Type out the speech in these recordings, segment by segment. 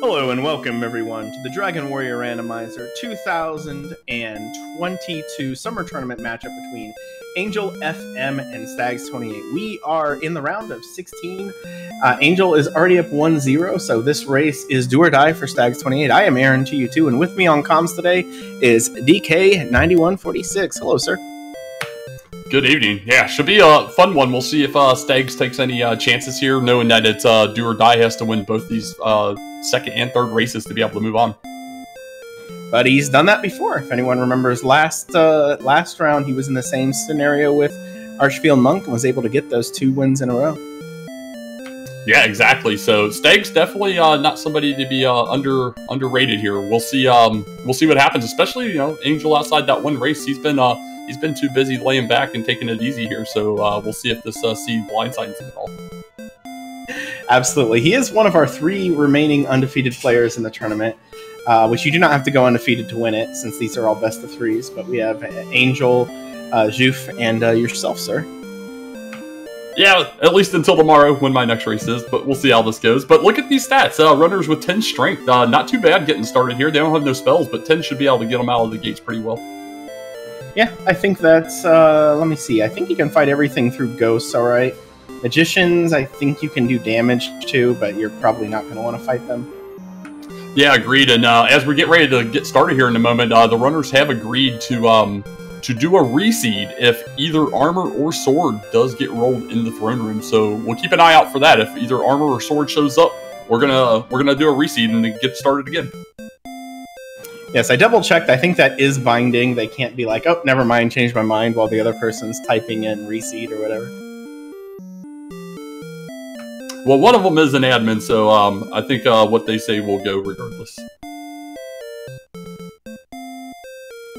Hello and welcome everyone to the Dragon Warrior Randomizer 2022 Summer Tournament matchup between Angel FM and Stags28. We are in the round of 16. Angel is already up 1-0, so this race is do or die for Stags28. I am Aaron to you too, and with me on comms today is DK9146. Hello, sir. Good evening. Yeah, should be a fun one. We'll see if Stags takes any chances here, knowing that it's do or die, has to win both these second and third races to be able to move on. But he's done that before. If anyone remembers last round, he was in the same scenario with Archfield Monk and was able to get those 2 wins in a row. Yeah, exactly. So Stags definitely not somebody to be underrated here. We'll see what happens. Especially Angel outside that one race, he's been too busy laying back and taking it easy here. So we'll see if this seed blindsides him at all. Absolutely. He is one of our 3 remaining undefeated players in the tournament, which you do not have to go undefeated to win it, since these are all best of 3s. But we have Angel, Juf, and yourself, sir. Yeah, at least until tomorrow when my next race is, but we'll see how this goes. But look at these stats. Runners with 10 strength. Not too bad getting started here. They don't have no spells, but 10 should be able to get them out of the gates pretty well. Yeah, I think that's, let me see. I think you can fight everything through ghosts, all right? Magicians, I think you can do damage to, but you're probably not going to want to fight them. Yeah, agreed. And as we get ready to get started here in a moment, the runners have agreed to do a reseed if either armor or sword does get rolled in the throne room. So we'll keep an eye out for that. If either armor or sword shows up, we're gonna do a reseed and get started again. Yes, I double checked. I think that is binding. They can't be like, oh, never mind, change my mind while the other person's typing in reseed or whatever. Well, one of them is an admin, so I think what they say will go regardless.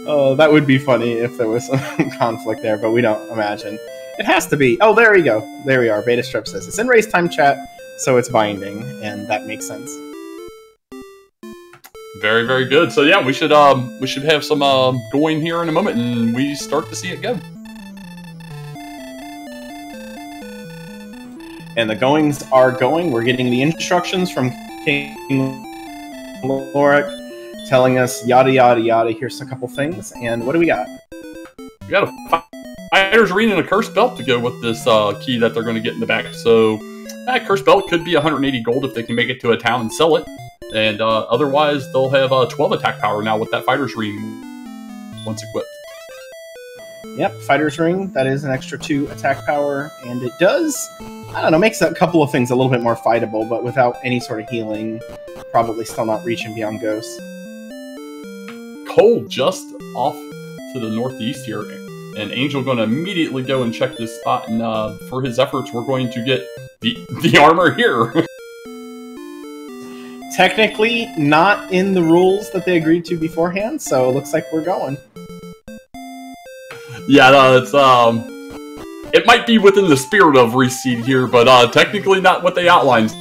Oh, that would be funny if there was some conflict there, but we don't imagine. It has to be. Oh, there we go. There we are. Beta Strip says it's in race time chat, so it's binding, and that makes sense. Very, very good. So yeah, we should have some going here in a moment, and we start to see it go. And the goings are going. We're getting the instructions from King Lorik telling us yada, yada, yada. Here's a couple things. And what do we got? We got a Fighter's Ring and a Cursed Belt to go with this key that they're going to get in the back. So that Cursed Belt could be 180 gold if they can make it to a town and sell it. And otherwise, they'll have 12 attack power now with that Fighter's Ring once equipped. Yep, Fighter's Ring. That is an extra 2 attack power. And it does, I don't know, makes a couple of things a little bit more fightable, but without any sort of healing, probably still not reaching beyond ghosts. Cole just off to the northeast here, and Angel going to immediately go and check this spot, and for his efforts, we're going to get the armor here. Technically not in the rules that they agreed to beforehand, so it looks like we're going. Yeah, it might be within the spirit of reseed here, but technically not what they outlined.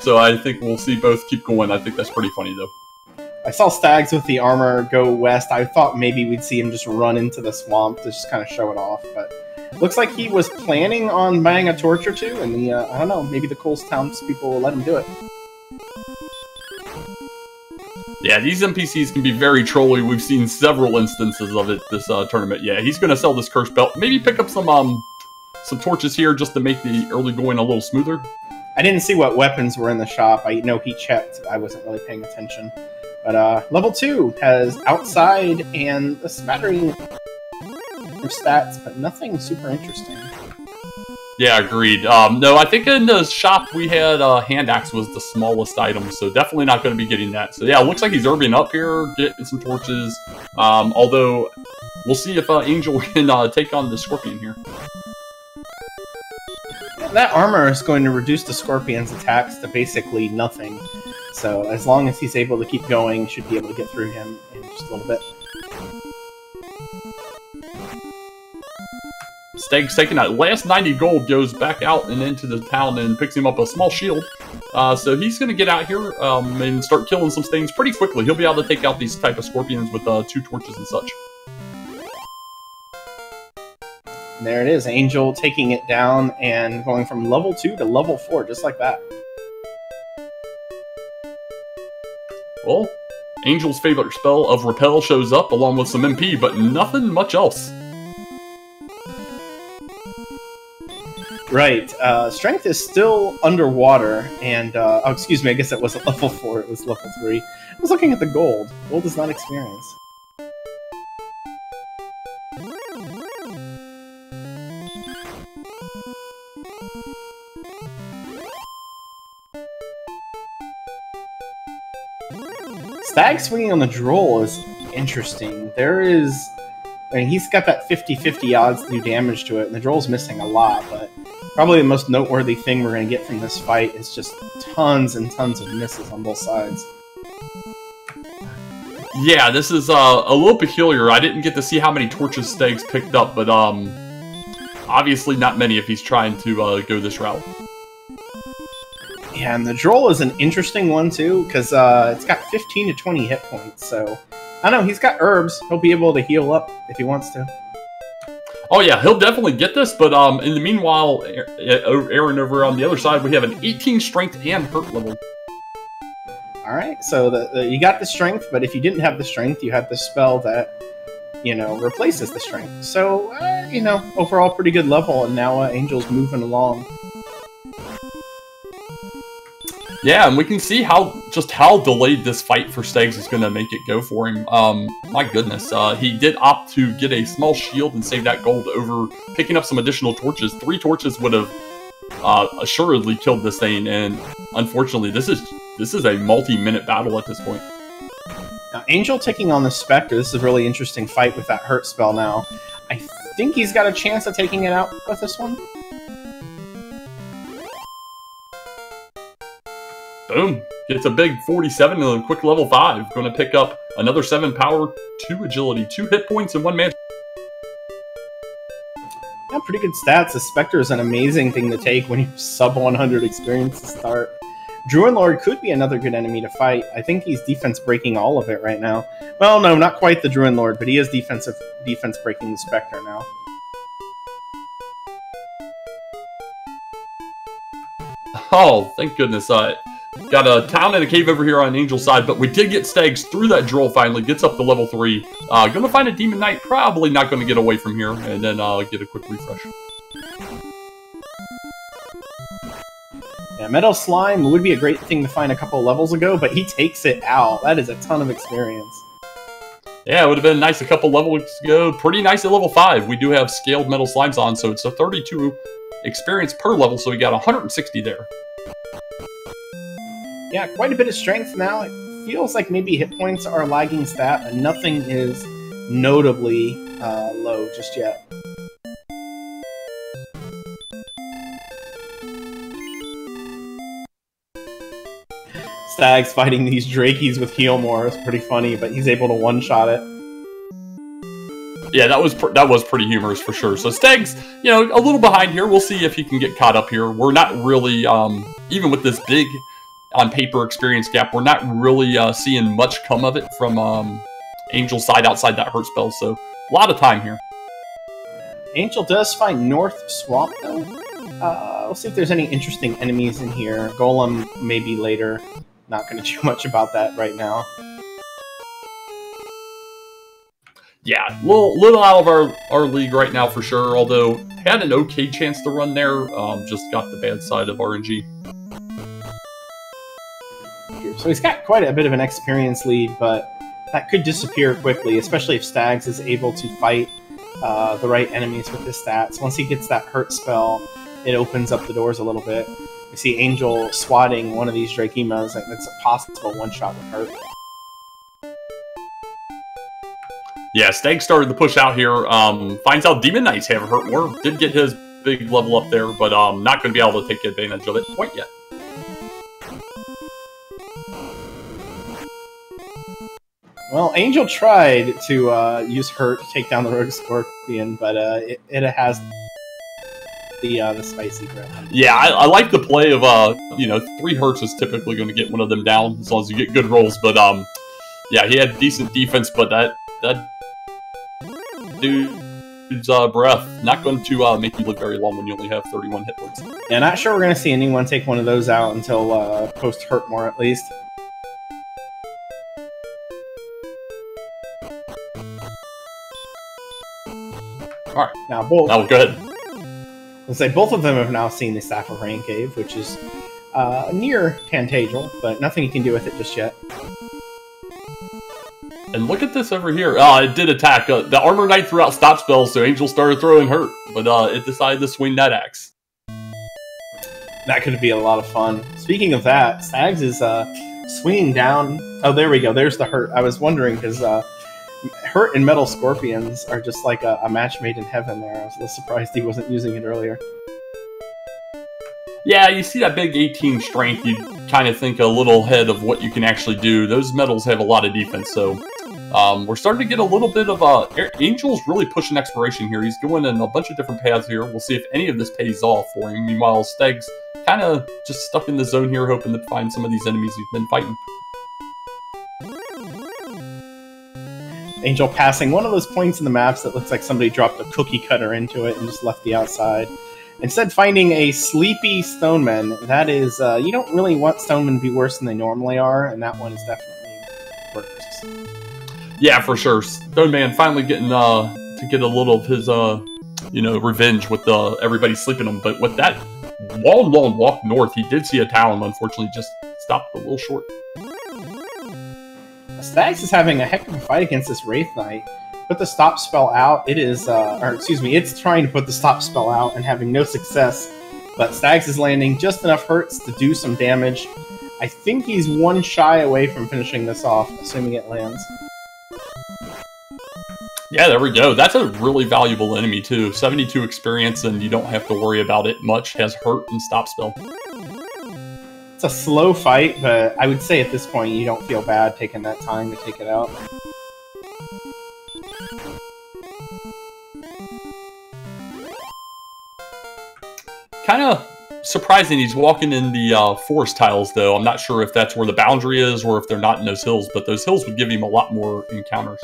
So I think we'll see both keep going. I think that's pretty funny, though. I saw Stags with the armor go west. I thought maybe we'd see him just run into the swamp to just kind of show it off, but looks like he was planning on buying a torch or 2, and I don't know, maybe the Coles townspeople will let him do it. Yeah, these NPCs can be very trolly. We've seen several instances of it this tournament. Yeah, he's going to sell this Cursed Belt. Maybe pick up some torches here just to make the early going a little smoother. I didn't see what weapons were in the shop. I know he checked. I wasn't really paying attention. But level 2 has outside and a smattering of stats, but nothing super interesting. Yeah, agreed. No, I think in the shop we had hand axe was the smallest item, so definitely not going to be getting that. So yeah, it looks like he's urban up here, getting some torches. Although we'll see if Angel can take on the Scorpion here. That armor is going to reduce the Scorpion's attacks to basically nothing. So as long as he's able to keep going, should be able to get through him in just a little bit. Stags taking that last 90 gold, goes back out and into the town and picks him up a small shield. So he's going to get out here and start killing some things pretty quickly. He'll be able to take out these type of scorpions with 2 torches and such. And there it is, Angel taking it down and going from level 2 to level 4, just like that. Well, Angel's favorite spell of Repel shows up along with some MP, but nothing much else. Right. Strength is still underwater, and oh, excuse me. I guess it wasn't level 4. It was level 3. I was looking at the gold. Gold is not experience. Stag swinging on the droll is interesting. I mean, he's got that 50-50 odds to do damage to it, and the droll's missing a lot, but probably the most noteworthy thing we're going to get from this fight is just tons and tons of misses on both sides. Yeah, this is a little peculiar. I didn't get to see how many torches Stags picked up, but obviously not many if he's trying to go this route. Yeah, and the droll is an interesting one, too, because it's got 15 to 20 hit points, so... I don't know, he's got herbs. He'll be able to heal up if he wants to. Oh yeah, he'll definitely get this, but in the meanwhile, Aaron over on the other side, we have an 18 strength and hurt level. Alright, so you got the strength, but if you didn't have the strength, you had the spell that, you know, replaces the strength. So, you know, overall pretty good level, and now Angel's moving along. Yeah, and we can see how delayed this fight for Stags is going to make it go for him. My goodness, he did opt to get a small shield and save that gold over picking up some additional torches. 3 torches would have assuredly killed this thing, and unfortunately, this is a multi-minute battle at this point. Now, Angel taking on the Spectre. This is a really interesting fight with that hurt spell now. I think he's got a chance of taking it out with this one. Boom. Gets a big 47 and a quick level 5. Going to pick up another 7 power, 2 agility, 2 hit points, and 1 magic. Yeah, pretty good stats. The Spectre is an amazing thing to take when you're sub 100 experience to start. Druid Lord could be another good enemy to fight. I think he's defense breaking all of it right now. Well, no, not quite the Druid Lord, but he is defense breaking the Spectre now. Oh, thank goodness. Got a town and a cave over here on Angel's side, but we did get Stags through that droll finally. Gets up to level 3. Gonna find a Demon Knight. Probably not gonna get away from here, and then get a quick refresh. Yeah, Metal Slime would be a great thing to find a couple of levels ago, but he takes it out. That is a ton of experience. Yeah, it would have been nice a couple levels ago. Pretty nice at level 5. We do have scaled Metal Slimes on, so it's a 32 experience per level, so we got 160 there. Yeah, quite a bit of strength now. It feels like maybe hit points are a lagging stat, but nothing is notably low just yet. Stags fighting these Drakies with heal more is pretty funny, but he's able to one-shot it. Yeah, that was pretty humorous for sure. So Stags, you know, a little behind here. We'll see if he can get caught up here. We're not really, even with this big on paper experience gap, we're not really seeing much come of it from Angel's side outside that hurt spell, so a lot of time here. Angel does find North Swamp, though. We'll see if there's any interesting enemies in here. Golem, maybe later. Not going to do much about that right now. Yeah, little out of our league right now for sure, although had an okay chance to run there, just got the bad side of RNG. So he's got quite a bit of an experience lead, but that could disappear quickly, especially if Stags is able to fight the right enemies with his stats. Once he gets that hurt spell, it opens up the doors a little bit. We see Angel swatting one of these Drakeemas, and it's a possible one-shot with hurt. Yeah, Stag started to push out here, finds out Demon Knights have hurt more, did get his big level up there, but not going to be able to take advantage of it quite yet. Well, Angel tried to use Hurt to take down the Rogue Scorpion, but it has the spicy breath. Yeah, I like the play of, you know, 3 Hurts is typically going to get one of them down, as long as you get good rolls, but, yeah, he had decent defense, but that dude's breath not going to make you live very long when you only have 31 hit points. Yeah, not sure we're going to see anyone take one of those out until post-Hurt more, at least. All right. Now both. Now go ahead. Let's say both of them have now seen the Staff of Rain Cave, which is near Tantagel, but nothing you can do with it just yet. And look at this over here. It did attack. The Armor Knight threw out stop spells, so Angel started throwing hurt, but it decided to swing that axe. That could be a lot of fun. Speaking of that, Stags is swinging down. Oh, there we go. There's the hurt. I was wondering because hurt and metal scorpions are just like a match made in heaven there. I was a little surprised he wasn't using it earlier. Yeah, you see that big 18 strength, you kind of think a little ahead of what you can actually do. Those metals have a lot of defense, so we're starting to get a little bit of Angel's really pushing exploration here. He's going in a bunch of different paths here. We'll see if any of this pays off for him. Meanwhile, Steg's kind of just stuck in the zone here, hoping to find some of these enemies he's been fighting. Angel passing one of those points in the maps that looks like somebody dropped a cookie cutter into it and just left the outside. Instead, finding a sleepy stoneman. That is, you don't really want stonemen to be worse than they normally are, and that one is definitely worse. Yeah, for sure. Stoneman finally getting to get a little of his, revenge with everybody sleeping him. But with that long walk north, he did see a town. Unfortunately, just stopped a little short. Stags is having a heck of a fight against this Wraith Knight. Put the stop spell out. It is, it's trying to put the stop spell out and having no success. But Stags is landing just enough hurts to do some damage. I think he's one shy away from finishing this off, assuming it lands. Yeah, there we go. That's a really valuable enemy, too. 72 experience, and you don't have to worry about it much. Has hurt and stop spell. It's a slow fight, but I would say at this point you don't feel bad taking that time to take it out. Kind of surprising he's walking in the forest tiles, though. I'm not sure if that's where the boundary is or if they're not in those hills, but those hills would give him a lot more encounters.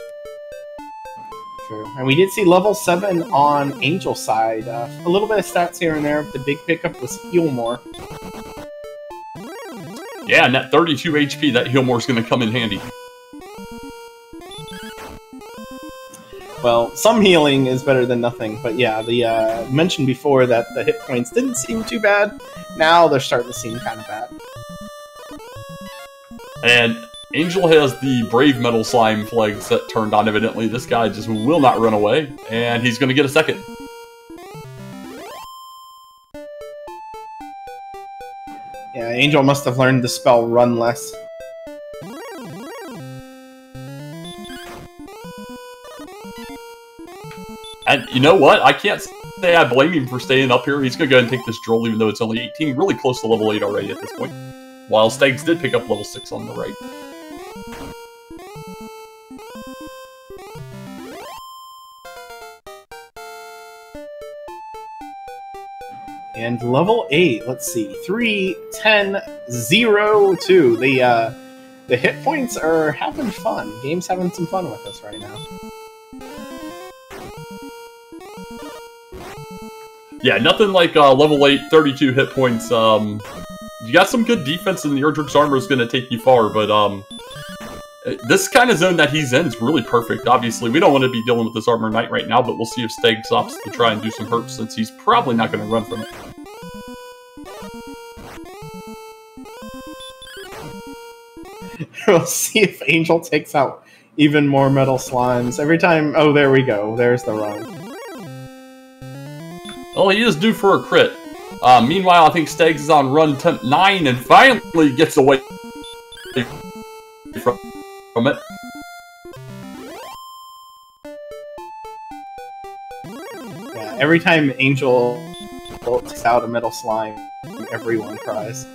True. And we did see level 7 on Angel's side. A little bit of stats here and there, but the big pickup was heal more. Yeah, and that 32 HP, that heal more is going to come in handy. Well, some healing is better than nothing, but yeah, the mentioned before that the hit points didn't seem too bad. Now they're starting to seem kind of bad. And Angel has the Brave Metal Slime flag set turned on, evidently. This guy just will not run away, and he's going to get a second. Yeah, Angel must have learned the spell Run Less. And you know what? I can't say I blame him for staying up here. He's going to go ahead and take this droll, even though it's only 18. Really close to level 8 already at this point. While Stags did pick up level 6 on the right. And level 8, let's see, 3, 10, 0, 2. The hit points are having fun. Game's having some fun with us right now. Yeah, nothing like level 8, 32 hit points. You got some good defense, and the Erdrick's armor is going to take you far, but this kind of zone that he's in is really perfect. Obviously, we don't want to be dealing with this Armor Knight right now, but we'll see if Stags opts to try and do some hurt, since he's probably not going to run from it. We'll see if Angel takes out even more metal slimes. Every time... Oh, there we go. There's the run. Well, he is due for a crit. Meanwhile, I think Stags is on run 9 and finally gets away from it. Yeah, every time Angel takes out a metal slime, everyone cries.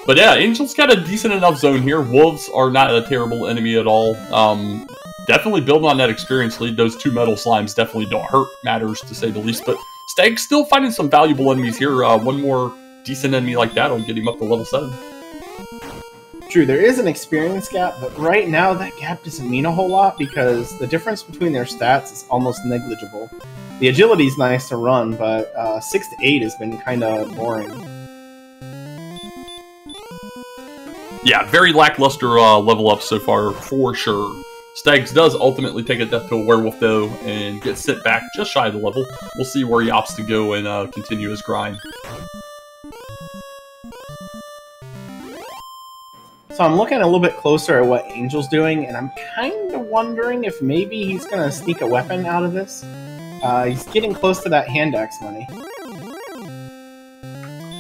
But yeah, Angel's got a decent enough zone here. Wolves are not a terrible enemy at all. Definitely building on that experience lead. Those 2 metal slimes definitely don't hurt matters, to say the least. But Stag's still finding some valuable enemies here. One more decent enemy like that will get him up to level 7. True, there is an experience gap, but right now that gap doesn't mean a whole lot because the difference between their stats is almost negligible. The agility's nice to run, but 6 to 8 has been kind of boring. Yeah, very lackluster level up so far, for sure. Stags does ultimately take a death to a werewolf, though, and gets sent back just shy of the level. We'll see where he opts to go and continue his grind. So I'm looking a little bit closer at what Angel's doing, and I'm kind of wondering if maybe he's going to sneak a weapon out of this. He's getting close to that hand axe money.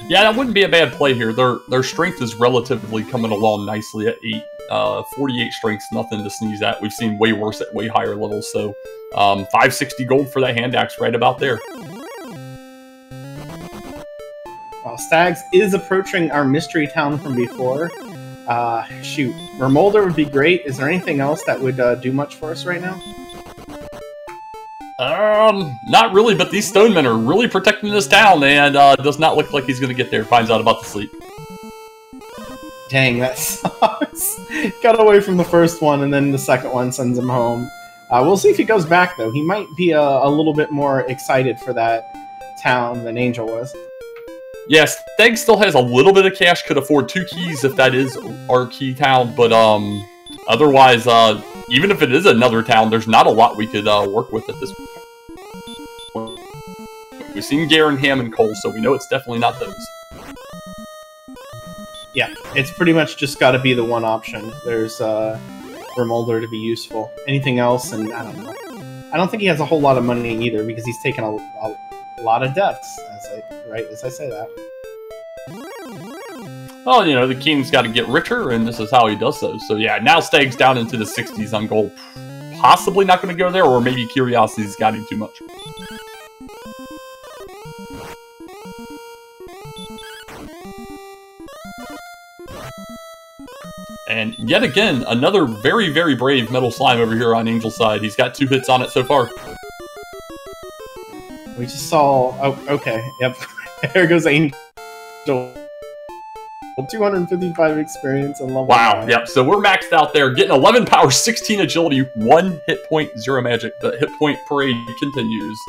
Yeah, that wouldn't be a bad play here. Their strength is relatively coming along nicely at 8. 48 strength's nothing to sneeze at. We've seen way worse at way higher levels, so 560 gold for that hand axe right about there. Well, Stags is approaching our mystery town from before. Shoot, Remolder would be great. Is there anything else that would do much for us right now? Not really, but these stonemen are really protecting this town, and does not look like he's going to get there. Finds out about the sleep. Dang, that sucks. Got away from the first one, and then the second one sends him home. We'll see if he goes back, though. He might be a little bit more excited for that town than Angel was. Yes, Stag still has a little bit of cash, could afford 2 keys if that is our key town, but otherwise, even if it is another town, there's not a lot we could work with at this point. We've seen Garen, Ham, and Cole, so we know it's definitely not those. Yeah, it's pretty much just got to be the one option. There's Remolder to be useful. Anything else, and I don't know. I don't think he has a whole lot of money either, because he's taken a lot of deaths, as I say that. Well, you know, the king's got to get richer, and this is how he does so. So yeah, now Stag's down into the 60s on gold. Possibly not going to go there, or maybe Curiosity's got him too much. And yet again, another very, very brave Metal Slime over here on Angel's side. He's got 2 hits on it so far. We just saw... Oh, okay. Yep. There goes Angel. 255 experience and level 9. Yep. So we're maxed out there. Getting 11 power, 16 agility, 1 hit point, 0 magic. The hit point parade continues.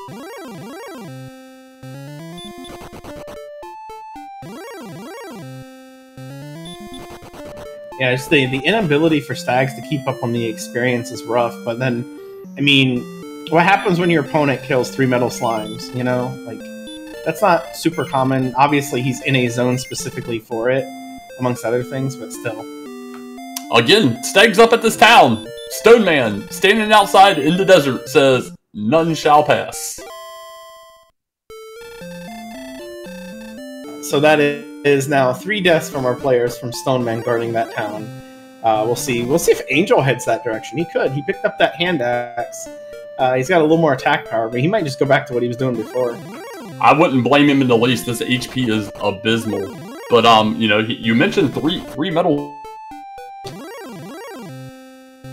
Yeah, it's the inability for Stags to keep up on the experience is rough, but then, I mean, what happens when your opponent kills 3 metal slimes, you know? Like, that's not super common. Obviously, he's in a zone specifically for it, amongst other things, but still. Again, Stags up at this town. Stone Man, standing outside in the desert, says, "None shall pass." So that is now 3 deaths from our players from Stone Man guarding that town. We'll see. We'll see if Angel heads that direction. He could. He picked up that hand axe. He's got a little more attack power, but he might just go back to what he was doing before. I wouldn't blame him in the least. This HP is abysmal. But you know, you mentioned three metal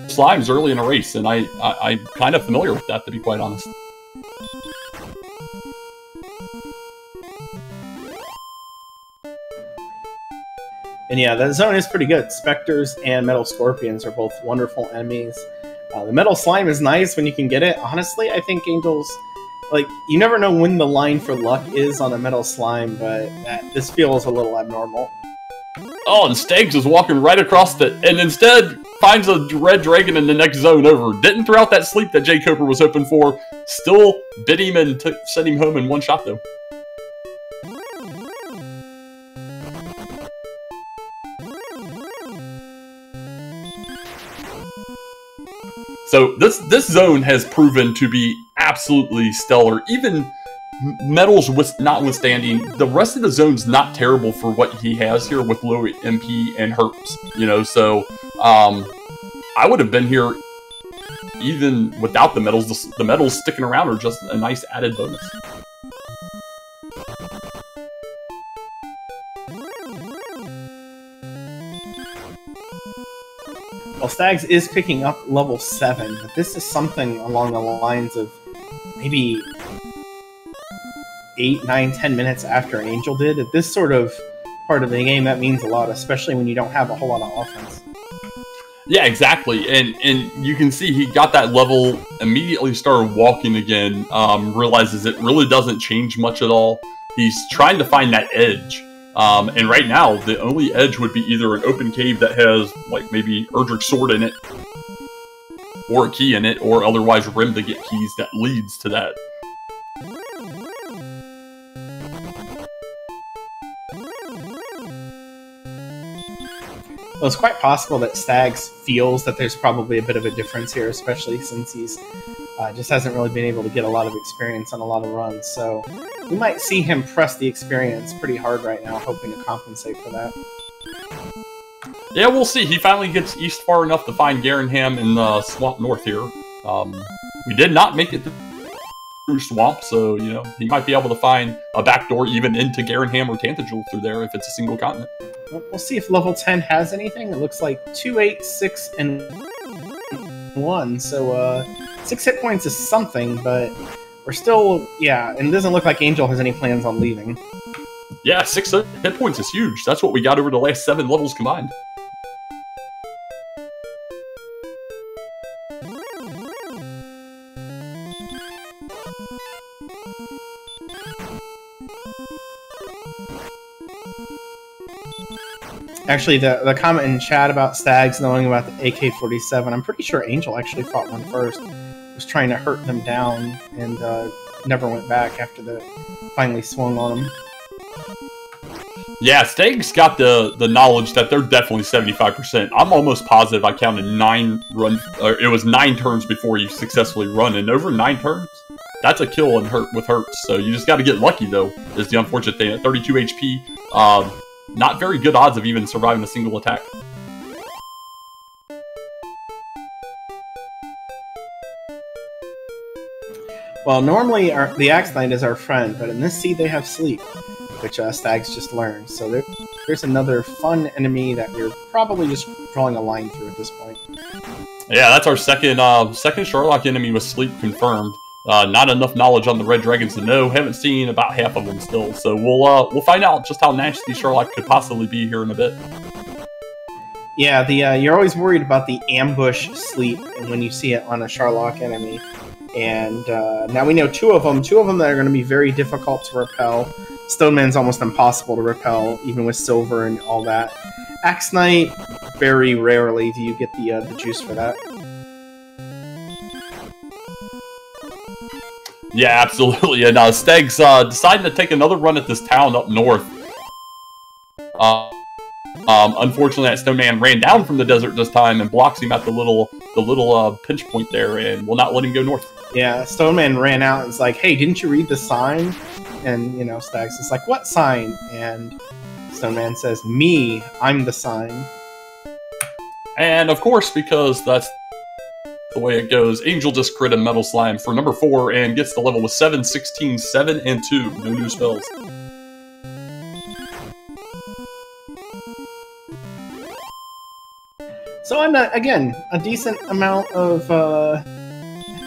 slimes early in a race, and I'm kind of familiar with that, to be quite honest. And yeah, that zone is pretty good. Specters and Metal Scorpions are both wonderful enemies. The Metal Slime is nice when you can get it. Honestly, I think Angel's... Like, you never know when the line for luck is on a Metal Slime, but this feels a little abnormal. Oh, and Stags is walking right across the... And instead finds a red dragon in the next zone over. Didn't throw out that sleep that Jay Cooper was hoping for. Still bit him and sent him home in 1 shot, though. So this zone has proven to be absolutely stellar. Even metals notwithstanding, the rest of the zone's not terrible for what he has here with low MP and herps. You know, so I would have been here even without the metals. The metals sticking around are just a nice added bonus. Well, Stags is picking up level 7, but this is something along the lines of maybe 8, 9, 10 minutes after Angel did. At this sort of part of the game, that means a lot, especially when you don't have a whole lot of offense. Yeah, exactly. And you can see he got that level, immediately started walking again, realizes it really doesn't change much at all. He's trying to find that edge. And right now, the only edge would be either an open cave that has, like, maybe Erdrick's sword in it, or a key in it, or otherwise Rim to get keys that leads to that. Well, it's quite possible that Stags feels that there's probably a bit of a difference here, especially since he's just hasn't really been able to get a lot of experience on a lot of runs. So we might see him press the experience pretty hard right now, hoping to compensate for that. Yeah, we'll see. He finally gets east far enough to find Garenham in the Swamp North here. We did not make it through Swamp, so, you know, he might be able to find a backdoor even into Garenham or Tantagel through there if it's a single continent. We'll see if level 10 has anything. It looks like 2, 8, 6, and 1. So 6 hit points is something, but we're still, yeah, and it doesn't look like Angel has any plans on leaving. Yeah, 6 hit points is huge. That's what we got over the last 7 levels combined. Actually, the comment in chat about Stags knowing about the AK-47, I'm pretty sure Angel actually fought one first. Was trying to hurt them down and never went back after the finally swung on them. Yeah, Stags got the knowledge that they're definitely 75%. I'm almost positive I counted 9 runs, or it was 9 turns before you successfully run, and over 9 turns, that's a kill and with hurts. So you just got to get lucky, though, is the unfortunate thing. At 32 HP, not very good odds of even surviving a single attack. Well, normally the Axe Knight is our friend, but in this seed they have Sleep, which Stags just learned. So there's another fun enemy that we're probably just drawing a line through at this point. Yeah, that's our second Sherlock enemy with Sleep confirmed. Not enough knowledge on the Red Dragons to know. Haven't seen about half of them still, so we'll find out just how nasty Sherlock could possibly be here in a bit. Yeah, you're always worried about the ambush Sleep when you see it on a Sherlock enemy, and now we know 2 of them. 2 of them that are going to be very difficult to repel. Stoneman's almost impossible to repel, even with silver and all that. Axe Knight, very rarely do you get the juice for that. Yeah, absolutely. And Stags deciding to take another run at this town up north. Unfortunately, that Stoneman ran down from the desert this time and blocks him at the little pinch point there, and will not let him go north. Yeah, Stoneman ran out and was like, "Hey, didn't you read the sign?" And you know, Stags is like, "What sign?" And Stoneman says, "Me, I'm the sign." And of course, because that's the way it goes, Angel just crit a Metal Slime for number 4 and gets the level with 7, 16, 7, and 2. No new spells. So again, a decent amount of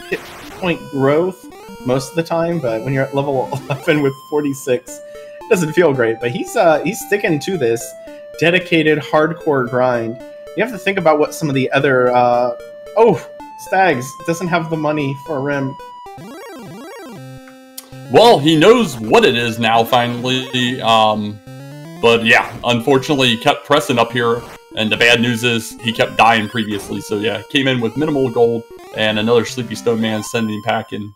hit point growth most of the time, but when you're at level 11 with 46, it doesn't feel great. But he's sticking to this dedicated hardcore grind. You have to think about what some of the other Stags doesn't have the money for a rim. Well, he knows what it is now, finally. But yeah, unfortunately, he kept pressing up here. And the bad news is he kept dying previously. So yeah, came in with minimal gold and another Sleepy Stone Man sending him packing.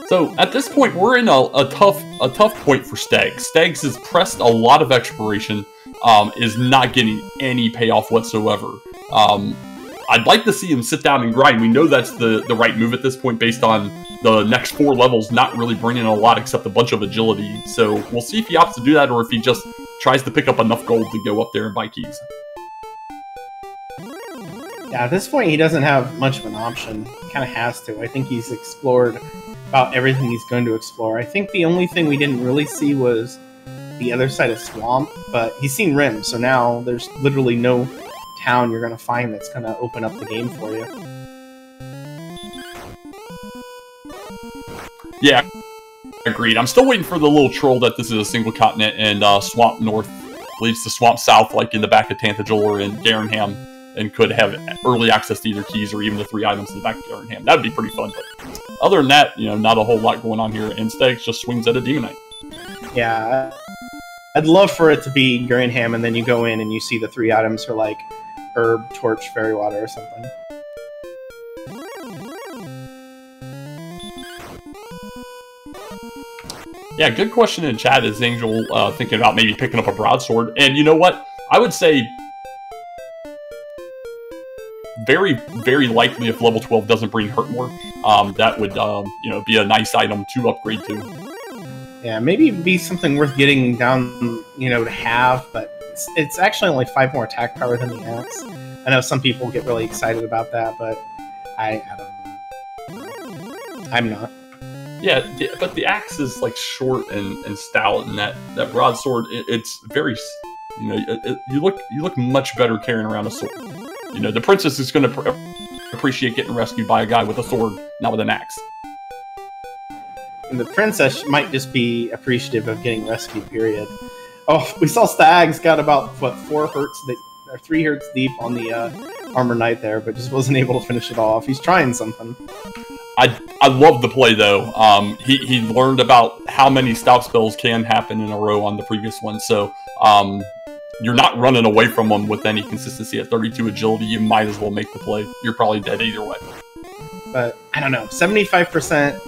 So at this point, we're in a tough point for Stags. Stags has pressed a lot of exploration, is not getting any payoff whatsoever. I'd like to see him sit down and grind. We know that's the right move at this point based on the next 4 levels not really bringing a lot except a bunch of agility. So we'll see if he opts to do that or if he just tries to pick up enough gold to go up there and buy keys. Yeah, at this point he doesn't have much of an option. He kind of has to. I think he's explored about everything he's going to explore. I think the only thing we didn't really see was the other side of Swamp, but he's seen Rim, so now there's literally no town you're going to find that's going to open up the game for you. Yeah, agreed. I'm still waiting for the little troll that this is a single continent and Swamp North leads to Swamp South, like in the back of Tantagel or in Garenham. and could have early access to either keys or even the 3 items in the back of Garen Ham. That would be pretty fun. But other than that, not a whole lot going on here. And Stags just swings at a Demon Knight. Yeah, I'd love for it to be Garen Ham, and then you go in and you see the 3 items for like Herb, Torch, Fairy Water, or something. Yeah, good question in chat. Is Angel thinking about maybe picking up a broadsword? And you know what? I would say very, very likely if level 12 doesn't bring Hurt more, that would be a nice item to upgrade to. Yeah, maybe it'd be something worth getting down, to have, but it's actually only 5 more attack power than the axe. I know some people get really excited about that, but I don't know. I'm not. Yeah, but the axe is like short and stout, and that broadsword, it's very, you look much better carrying around a sword. The princess is going to appreciate getting rescued by a guy with a sword, not with an axe. And the princess might just be appreciative of getting rescued, period. Oh, we saw Stags got about, 4 hurts, or 3 hurts deep on the Armor Knight there, but just wasn't able to finish it off. He's trying something. I love the play, though. He learned about how many stop spells can happen in a row on the previous one, so you're not running away from them with any consistency. At 32 agility, you might as well make the play. You're probably dead either way. But, I don't know, 75%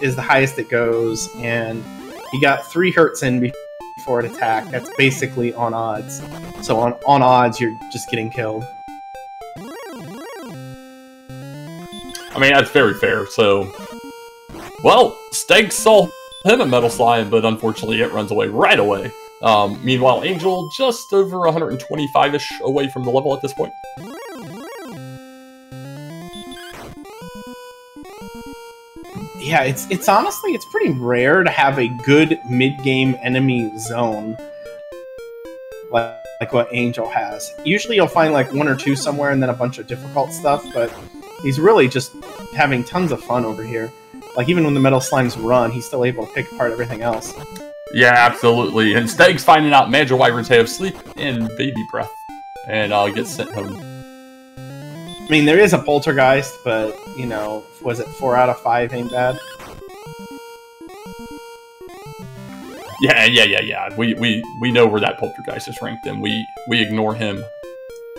is the highest it goes, and he got 3 hurts in before it attacked. That's basically on odds. So on odds, you're just getting killed. I mean, that's very fair. So, well, Stags saw him a Metal Slime, but unfortunately it runs away right away. Meanwhile, Angel just over 125-ish away from the level at this point. Yeah, it's honestly, it's pretty rare to have a good mid-game enemy zone like what Angel has. Usually you'll find like 1 or 2 somewhere and then a bunch of difficult stuff, but he's really just having tons of fun over here. Like, even when the Metal Slimes run, he's still able to pick apart everything else. Yeah, absolutely. And Stags finding out Magic Wyverns have sleep and baby breath, and gets sent home. I mean, there is a Poltergeist, but, was it 4 out of 5 ain't bad? Yeah. We know where that Poltergeist is ranked, and we ignore him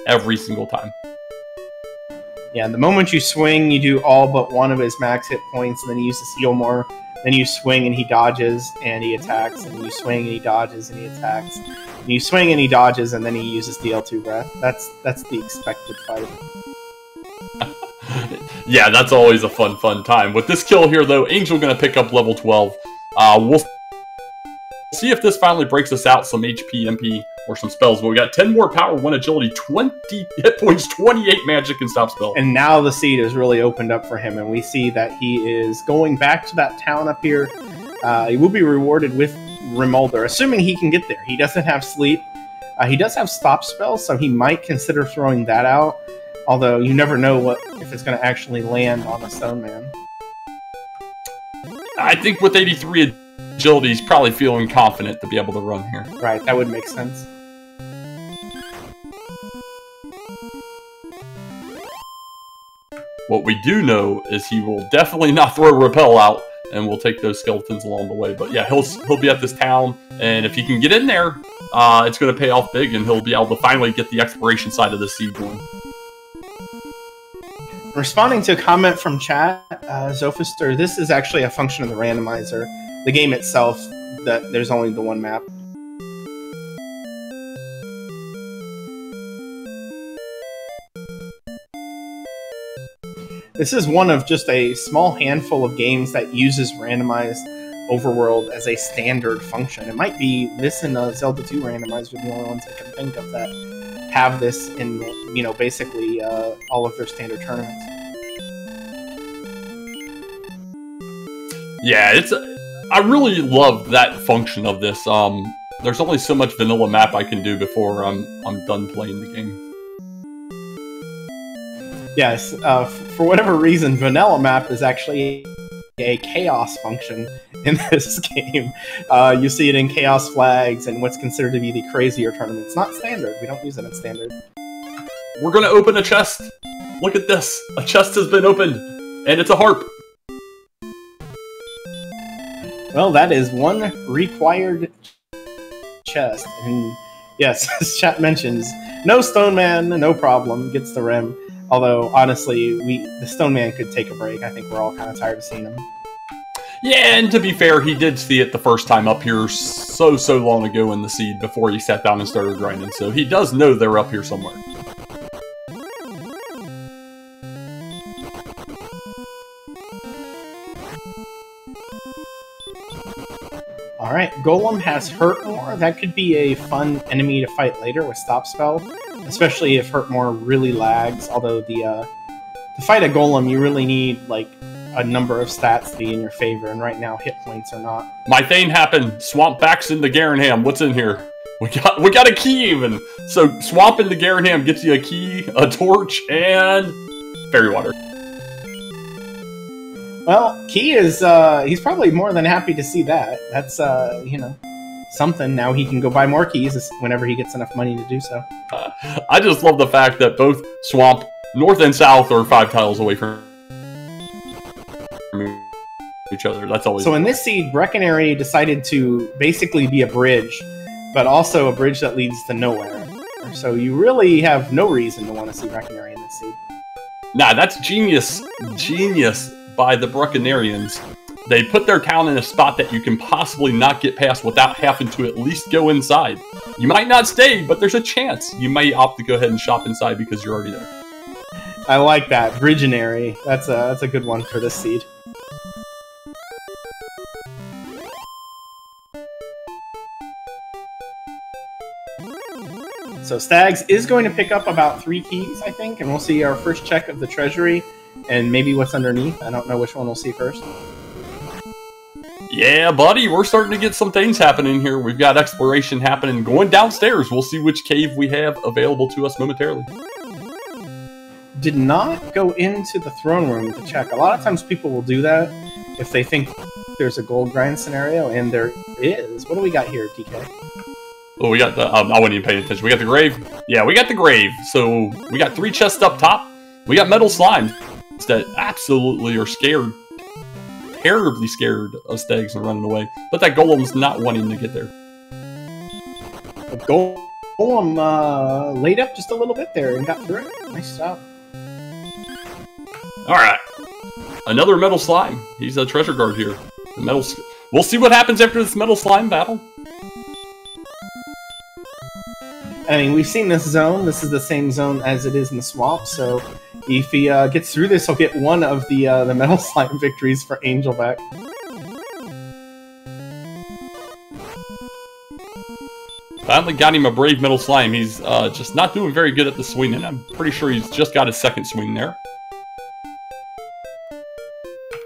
every single time. Yeah, the moment you swing, you do all but 1 of his max hit points, and then he uses heal more. Then you swing and he dodges and he attacks, and you swing and he dodges and he attacks. And you swing and he dodges, and then he uses DL2 breath. That's the expected fight. Yeah, that's always a fun time. With this kill here, though, Angel gonna pick up level 12. We'll see if this finally breaks us out some HP, MP, or some spells. But we got 10 more power, 1 agility, 20 hit points, 28 magic, and stop spell. And now the seed is really opened up for him, and we see that he is going back to that town up here. He will be rewarded with Remolder, assuming he can get there. He doesn't have sleep. He does have stop spells, so he might consider throwing that out. Although you never know if it's going to actually land on a Stone Man. I think with 83 agility, he's probably feeling confident to be able to run here. Right, that would make sense. What we do know is he will definitely not throw Repel out, and we'll take those skeletons along the way. But yeah, he'll be at this town, and if he can get in there, it's going to pay off big, and he'll be able to finally get the exploration side of the seed going. Responding to a comment from chat, Zophister, this is actually a function of the randomizer. The game itself, there's only the 1 map. This is one of just a small handful of games that uses randomized overworld as a standard function. It might be this and Zelda 2 randomizer are the only ones I can think of that have this in, basically all of their standard tournaments. Yeah, I really love that function of this. There's only so much vanilla map I can do before I'm done playing the game. Yes, for whatever reason, vanilla map is actually a chaos function in this game. You see it in chaos flags and what's considered to be the crazier tournament. It's not standard. We don't use it in standard. we're gonna open a chest. Look at this. A chest has been opened, and it's a harp. Well, that is one required chest. And yes, as chat mentions, no Stone Man, no problem, gets the rim. Although, honestly, the Stone Man could take a break. I think we're all kind of tired of seeing him. Yeah, and to be fair, he did see it the first time up here so long ago in the seed before he sat down and started grinding, so he does know they're up here somewhere. Alright, Golem has Hurt More. That could be a fun enemy to fight later with Stop Spell, especially if Hurt More really lags, although to fight a Golem, you really need, like, a number of stats to be in your favor, and right now hit points are not. My thing happened. Swamp backs into Garanham. What's in here? We got a key even. So Swamp into Garanham gets you a key, a torch, and fairy water. Well, Key is he's probably more than happy to see that. That's you know, something. Now he can go buy more keys whenever he gets enough money to do so. I just love the fact that both Swamp North and South are 5 tiles away from each other. That's always so. In this seed, Breckenary decided to basically be a bridge, but also a bridge that leads to nowhere. So you really have no reason to want to see Breckenary in this seed. Nah, that's genius by the Breckenarians. They put their town in a spot that you can possibly not get past without having to at least go inside. You might not stay, but there's a chance you might opt to go ahead and shop inside because you're already there. I like that. Bridgenary. That's a good one for this seed. So Stags is going to pick up about 3 keys, I think, and we'll see our first check of the treasury and maybe what's underneath. I don't know which one we'll see first. Yeah, buddy, we're starting to get some things happening here. We've got exploration happening. Going downstairs, we'll see which cave we have available to us momentarily. Did not go into the throne room to check. A lot of times people will do that if they think there's a gold grind scenario, and there is. What do we got here, TK? Oh, we got the... I wasn't even paying attention. We got the grave. Yeah, we got the grave. So, we got 3 chests up top. We got metal slimes that absolutely are scared. Terribly scared of Stags and running away. But that Golem's not wanting to get there. The Golem laid up just a little bit there and got through it. Nice job. Alright. Another metal slime. He's a treasure guard here. The metal... We'll see what happens after this metal slime battle. I mean, we've seen this zone. This is the same zone as it is in the swamp, so if he gets through this, he'll get one of the metal slime victories for Angel back. Finally got him a brave metal slime. He's just not doing very good at the swing, and I'm pretty sure he's just got his second swing there.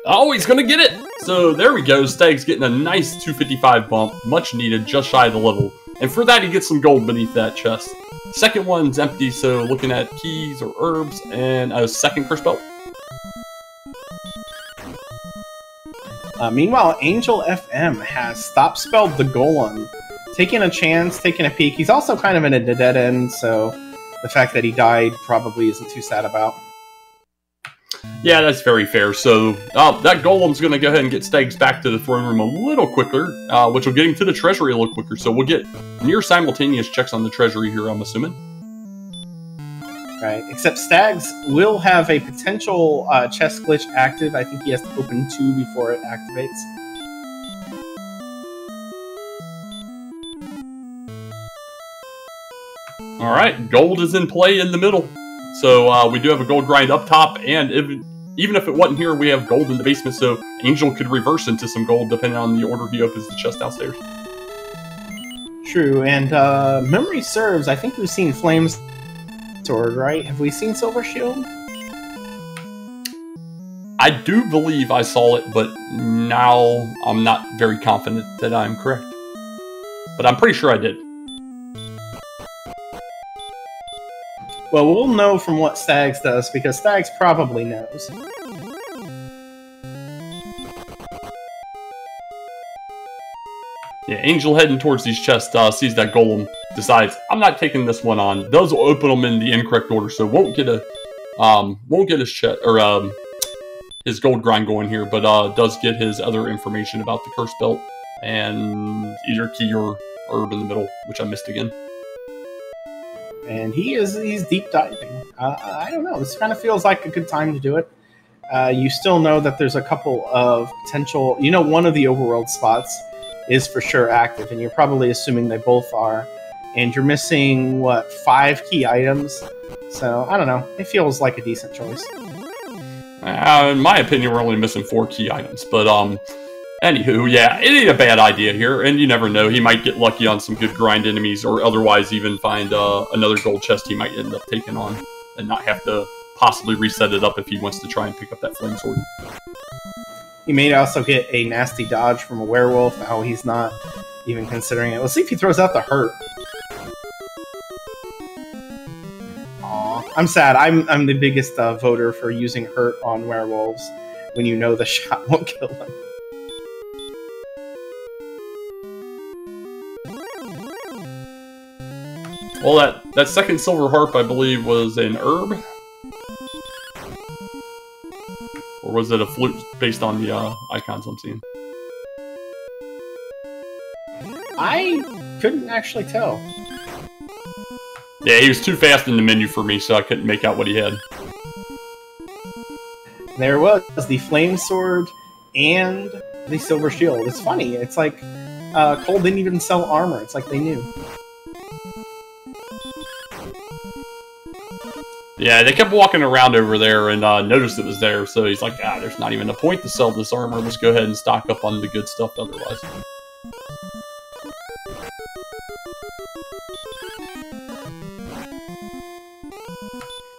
Oh, he's gonna get it! So there we go. Stag's getting a nice 255 bump, much needed, just shy of the level. And for that, he gets some gold beneath that chest. Second one's empty, so looking at keys or herbs and a second curse belt. Meanwhile, Angel FM has stop spelled the Golem, taking a chance, taking a peek. He's also kind of in a dead end, so the fact that he died probably isn't too sad about. Yeah, that's very fair. So that Golem's going to go ahead and get Stags back to the throne room a little quicker, which will get him to the treasury a little quicker. So we'll get near simultaneous checks on the treasury here, I'm assuming. Right, except Stags will have a potential chest glitch active. I think he has to open 2 before it activates. Alright, gold is in play in the middle. So we do have a gold grind up top, and even if it wasn't here, we have gold in the basement, so Angel could reverse into some gold depending on the order he opens the chest downstairs. True, and memory serves, I think we've seen Flames Sword, right? Have we seen Silver Shield? I do believe I saw it, but now I'm not very confident that I'm correct. But I'm pretty sure I did. Well, we'll know from what Stags does, because Stags probably knows. Yeah, Angel heading towards these chests, sees that Golem decides I'm not taking this one on. Does open them in the incorrect order, so won't get his gold grind going here, but does get his other information about the curse belt and either key or herb in the middle, which I missed again. And he's deep diving. I don't know. This kind of feels like a good time to do it. You still know that there's a couple of potential. You know, one of the overworld spots is for sure active, and you're probably assuming they both are. And you're missing, what, 5 key items? So, I don't know. It feels like a decent choice. In my opinion, we're only missing 4 key items. But, anywho, yeah, it ain't a bad idea here. And you never know. He might get lucky on some good grind enemies, or otherwise even find another gold chest he might end up taking on. And not have to possibly reset it up if he wants to try and pick up that flame sword. He may also get a nasty dodge from a werewolf. Now he's not even considering it. Let's see if he throws out the hurt. I'm sad. I'm the biggest voter for using hurt on werewolves when you know the shot won't kill them. Well, that second silver harp, I believe, was an herb? Or was it a flute based on the icons I'm seeing? I couldn't actually tell. Yeah, he was too fast in the menu for me, so I couldn't make out what he had. There was the flame sword and the silver shield. It's funny. It's like Cole didn't even sell armor. It's like they knew. Yeah, they kept walking around over there and noticed it was there, so he's like, there's not even a point to sell this armor. Let's go ahead and stock up on the good stuff otherwise.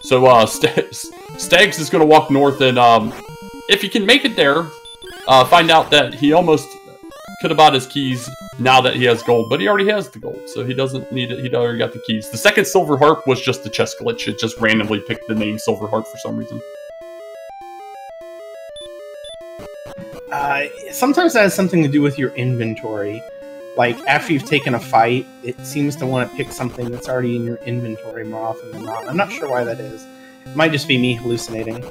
So, Stags is going to walk north, and if he can make it there, find out that he almost could have bought his keys now that he has gold, but he already has the gold, so he doesn't need it. He already got the keys. The second silver harp was just the chest glitch. It just randomly picked the name silver harp for some reason. Sometimes that has something to do with your inventory. Like, after you've taken a fight, it seems to want to pick something that's already in your inventory more often than not. I'm not sure why that is. It might just be me hallucinating.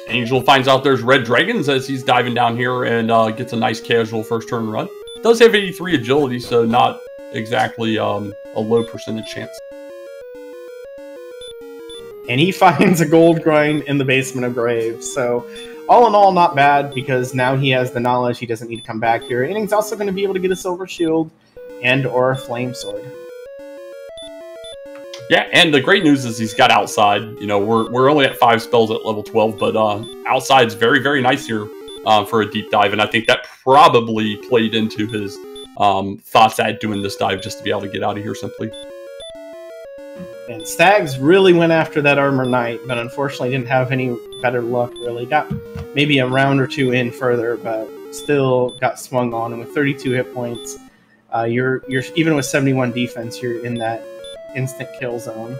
Angel finds out there's red dragons as he's diving down here and gets a nice casual first turn run. Does have 83 agility, so not exactly a low percentage chance. And he finds a gold grind in the basement of graves. So, all in all, not bad, because now he has the knowledge he doesn't need to come back here. And he's also going to be able to get a silver shield and or a flame sword. Yeah, and the great news is he's got outside. You know, we're only at 5 spells at level 12, but outside's very, very nice here for a deep dive. And I think that probably played into his thoughts at doing this dive just to be able to get out of here simply. And Stags really went after that Armor Knight, but unfortunately didn't have any better luck, really. Got maybe a round or two in further, but still got swung on. And with 32 hit points, you're even with 71 defense, you're in that instant kill zone.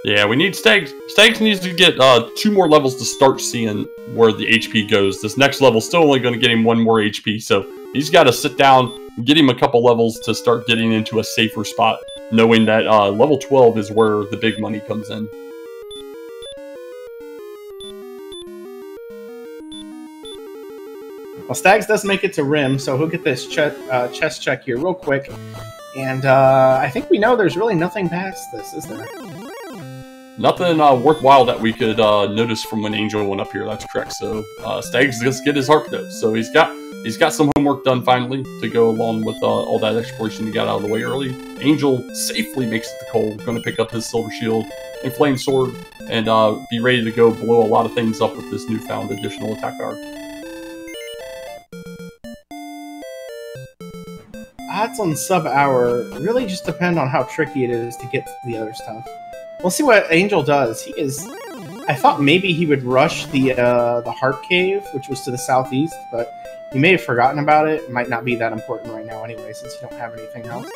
Yeah, we need Stags. Stags needs to get 2 more levels to start seeing where the HP goes. This next level's still only going to get him 1 more HP, so he's got to sit down, get him a couple levels to start getting into a safer spot, knowing that level 12 is where the big money comes in. Well, Stags does make it to Rim, so he'll get this chest check here real quick. And I think we know there's really nothing past this, is there? Nothing worthwhile that we could notice from when Angel went up here. That's correct. So Stags just get his harp note. So he's got some homework done finally to go along with all that exploration he got out of the way early. Angel safely makes it to Cole. Going to pick up his silver shield and flame sword and be ready to go blow a lot of things up with this newfound additional attack power. Odds on sub-hour really just depend on how tricky it is to get to the other stuff. We'll see what Angel does. I thought maybe he would rush the Harp Cave, which was to the southeast, but he may have forgotten about it. It might not be that important right now anyway, since you don't have anything else.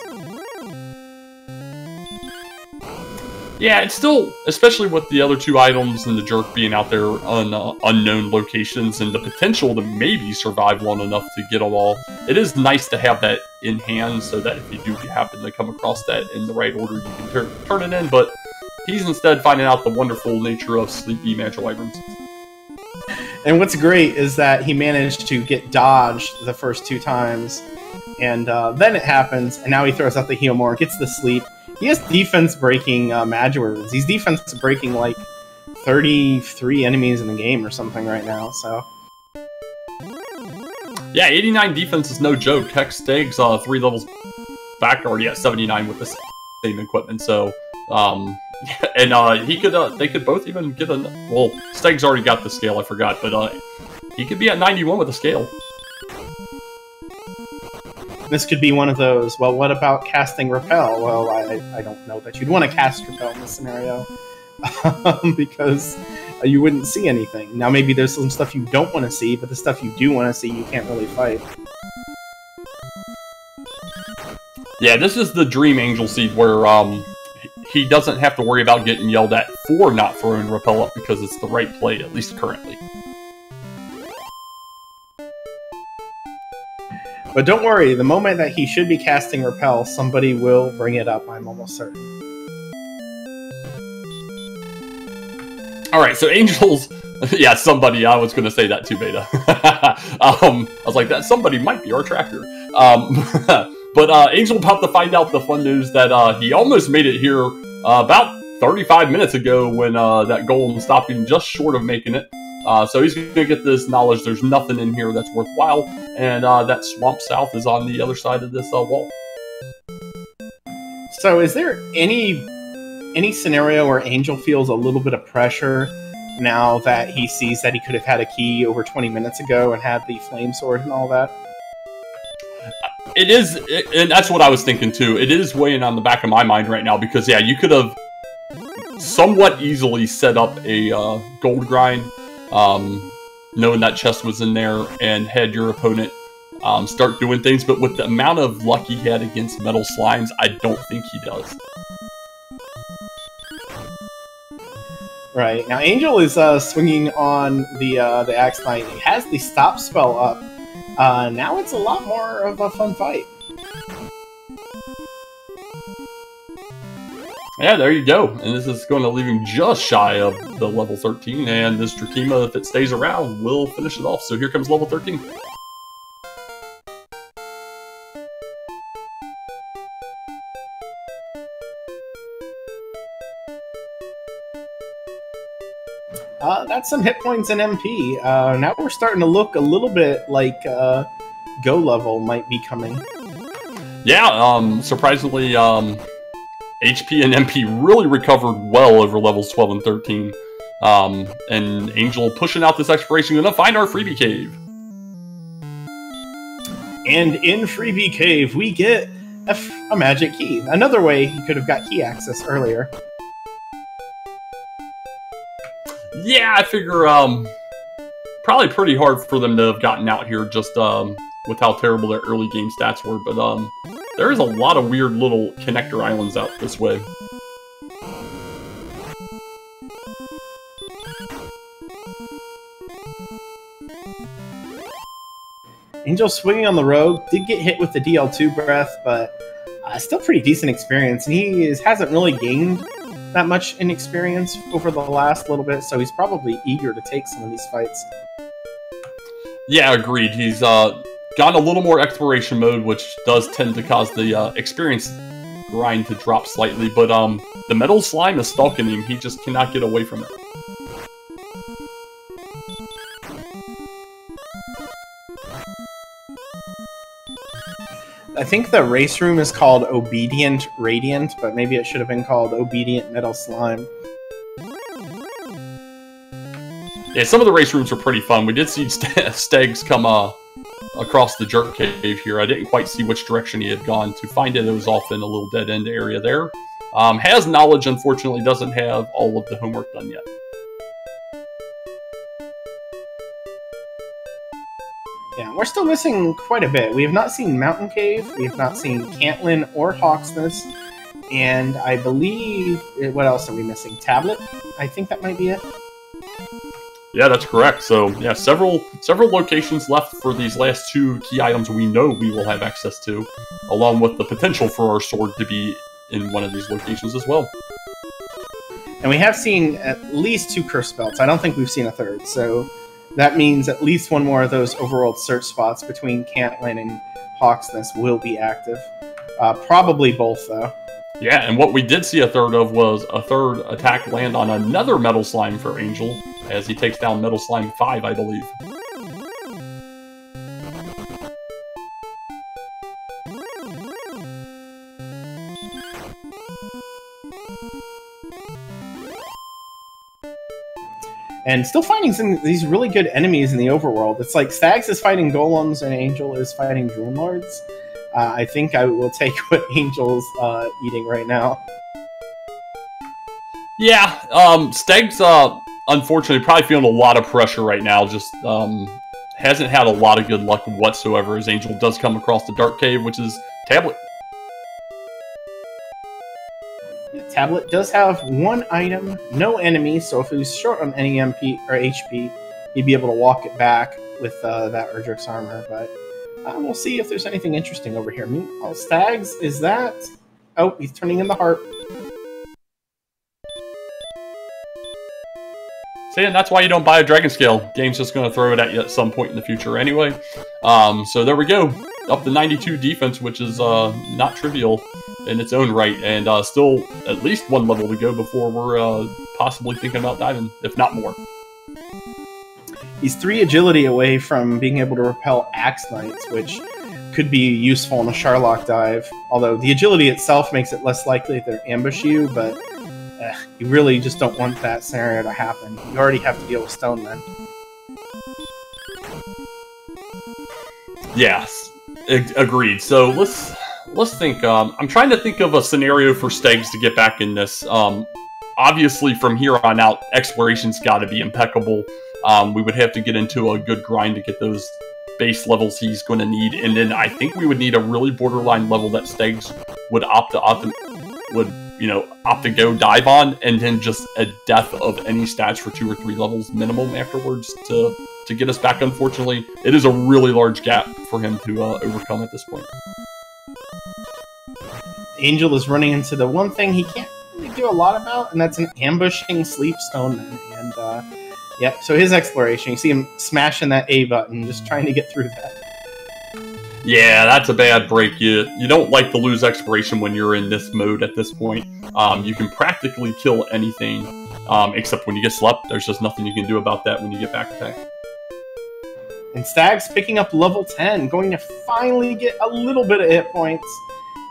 Yeah, it's still, especially with the other 2 items and the jerk being out there on unknown locations and the potential to maybe survive long enough to get them all, it is nice to have that in hand so that if you do happen to come across that in the right order, you can turn it in, but he's instead finding out the wonderful nature of sleepy magical wyverns. And what's great is that he managed to get dodged the first 2 times, and then it happens, and now he throws out the heal more, gets the sleep. He has defense-breaking magic weapons. He's defense-breaking like 33 enemies in the game or something right now, so... Yeah, 89 defense is no joke. Heck, Stags 3 levels back already at 79 with the same equipment, so... and they could both even get a... Well, Stags already got the scale, I forgot, but he could be at 91 with a scale. This could be one of those, well, what about casting Repel? Well, I don't know that you'd want to cast Repel in this scenario, because you wouldn't see anything. Now, maybe there's some stuff you don't want to see, but the stuff you do want to see, you can't really fight. Yeah, this is the Dream Angel Seed where he doesn't have to worry about getting yelled at for not throwing Repel up because it's the right play, at least currently. But don't worry, the moment that he should be casting Repel, somebody will bring it up, I'm almost certain. Alright, so Angels... Yeah, somebody, I was going to say that too, Beta. I was like, that somebody might be our tracker. But Angel about to find out the fun news that he almost made it here about 35 minutes ago when that golem stopped him just short of making it. So he's going to get this knowledge there's nothing in here that's worthwhile, and that Swamp South is on the other side of this wall. So is there any scenario where Angel feels a little bit of pressure now that he sees that he could have had a key over 20 minutes ago and had the flame sword and all that? It is, and that's what I was thinking too. It is weighing on the back of my mind right now because, yeah, you could have somewhat easily set up a gold grind, knowing that chest was in there, and had your opponent start doing things, but with the amount of luck he had against metal slimes, I don't think he does. Right, now Angel is swinging on the Axe Knight. He has the stop spell up. Now it's a lot more of a fun fight. Yeah, there you go. And this is going to leave him just shy of the level 13, and this Drakima, if it stays around, will finish it off. So here comes level 13. That's some hit points in MP. Now we're starting to look a little bit like Go level might be coming. Yeah, surprisingly, HP and MP really recovered well over levels 12 and 13. And Angel pushing out this exploration, gonna find our freebie cave. And in freebie cave, we get a magic key. Another way he could have got key access earlier. Yeah, I figure probably pretty hard for them to have gotten out here just with how terrible their early game stats were, but there's a lot of weird little connector islands out this way. Angel swinging on the rogue, did get hit with the DL2 breath, but still pretty decent experience, and he hasn't really gained that much in experience over the last little bit, so he's probably eager to take some of these fights. Yeah, agreed. He's gone a little more exploration mode, which does tend to cause the experience grind to drop slightly, but the metal slime is stalking him. He just cannot get away from it. I think the race room is called Obedient Radiant, but maybe it should have been called Obedient Metal Slime. Yeah, some of the race rooms are pretty fun. We did see Stags come across the jerk cave here. I didn't quite see which direction he had gone. To find it, it was off in a little dead-end area there. Has knowledge, unfortunately, doesn't have all of the homework done yet. Yeah, we're still missing quite a bit. We have not seen Mountain Cave, we have not seen Cantlin or Hawksness, And I believe, what else are we missing? Tablet? I think that might be it. Yeah, that's correct. So, yeah, several locations left for these last two key items we know we will have access to, along with the potential for our sword to be in one of these locations as well. And we have seen at least 2 curse belts. I don't think we've seen a third, so that means at least one more of those overworld search spots between Cantlin and Hawk's Nest will be active. Probably both, though. Yeah, and what we did see a third of was a third attack land on another Metal Slime for Angel, as he takes down Metal Slime 5, I believe. And still finding some of these really good enemies in the overworld. It's like Stags is fighting golems and Angel is fighting Drone Lords. I think I will take what Angel's eating right now. Yeah, Stags, unfortunately, probably feeling a lot of pressure right now. Just hasn't had a lot of good luck whatsoever, as Angel does come across the Dark Cave, which is Tablet. Tablet does have 1 item, no enemies, so if he was short on any MP or HP, he'd be able to walk it back with that Erdrick's armor, but we'll see if there's anything interesting over here. Meanwhile, Stags, is that... Oh, he's turning in the harp. See, and that's why you don't buy a Dragon Scale. Game's just going to throw it at you at some point in the future anyway. So there we go. Up to 92 defense, which is not trivial in its own right, and still at least 1 level to go before we're possibly thinking about diving, if not more. He's 3 agility away from being able to repel Axe Knights, which could be useful in a Sharlock dive. Although the agility itself makes it less likely they'll ambush you, but you really just don't want that scenario to happen. You already have to deal with Stone Men. Yes, agreed. So let's think. I'm trying to think of a scenario for Stags to get back in this. Obviously, from here on out, exploration's got to be impeccable. We would have to get into a good grind to get those base levels he's going to need, and then I think we would need a really borderline level that Stags would opt to go dive on, and then just a death of any stats for 2 or 3 levels minimum afterwards to get us back. Unfortunately, it is a really large gap for him to overcome at this point. Angel is running into the one thing he can't really do a lot about, and that's an ambushing Sleep Stone Man. And yeah, so his exploration, you see him smashing that A button, just trying to get through that. Yeah, that's a bad break. You don't like to lose exploration when you're in this mode at this point. You can practically kill anything, except when you get slept. There's just nothing you can do about that when you get back attack. And Stags picking up level 10, going to finally get a little bit of hit points.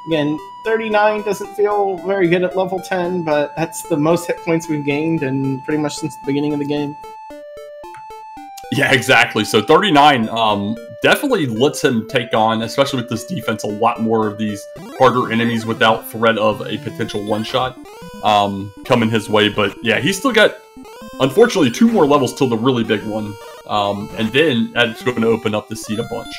Again, 39 doesn't feel very good at level 10, but that's the most hit points we've gained and pretty much since the beginning of the game. Yeah, exactly. So 39 definitely lets him take on, especially with this defense, a lot more of these harder enemies without threat of a potential one-shot coming his way. But yeah, he's still got, unfortunately, 2 more levels till the really big one. And then that's going to open up the seat a bunch.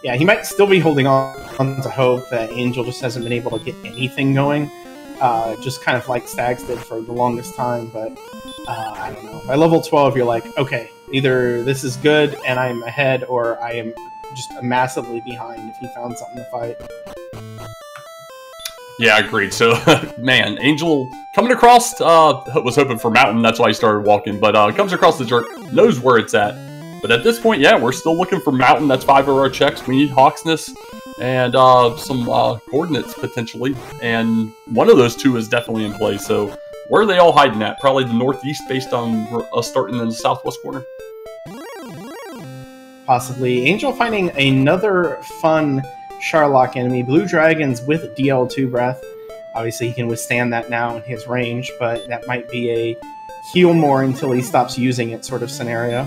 Yeah, he might still be holding on to hope that Angel just hasn't been able to get anything going. Just kind of like Stags did for the longest time, but I don't know. By level 12, you're like, okay, either this is good and I'm ahead, or I am just massively behind if he found something to fight. Yeah, agreed. So, man, Angel coming across, was hoping for Mountain, that's why he started walking, but comes across the jerk, knows where it's at. But at this point, yeah, we're still looking for Mountain. That's 5 of our checks. We need Hawk's Nest and some coordinates, potentially. And one of those 2 is definitely in play. So where are they all hiding at? Probably the northeast, based on us starting in the southwest corner. Possibly. Angel finding another fun Sharlock enemy. Blue Dragons with DL2 Breath. Obviously, he can withstand that now in his range, but that might be a heal more until he stops using it sort of scenario.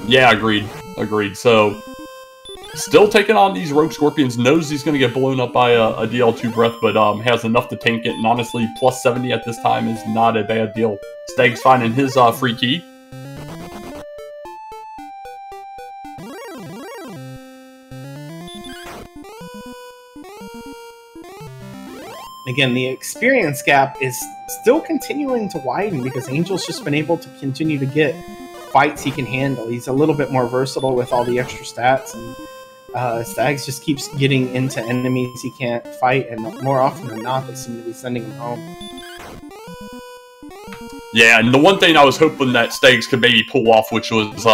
Yeah, agreed. So, still taking on these Rogue Scorpions, knows he's going to get blown up by a DL2 Breath, but has enough to tank it, and honestly, plus 70 at this time is not a bad deal. Stag's finding his free key. Again, the experience gap is still continuing to widen because Angel's just been able to continue to get fights he can handle. He's a little bit more versatile with all the extra stats, and Stags just keeps getting into enemies he can't fight, and more often than not, they seem to be sending him home. Yeah, and the one thing I was hoping that Stags could maybe pull off, which was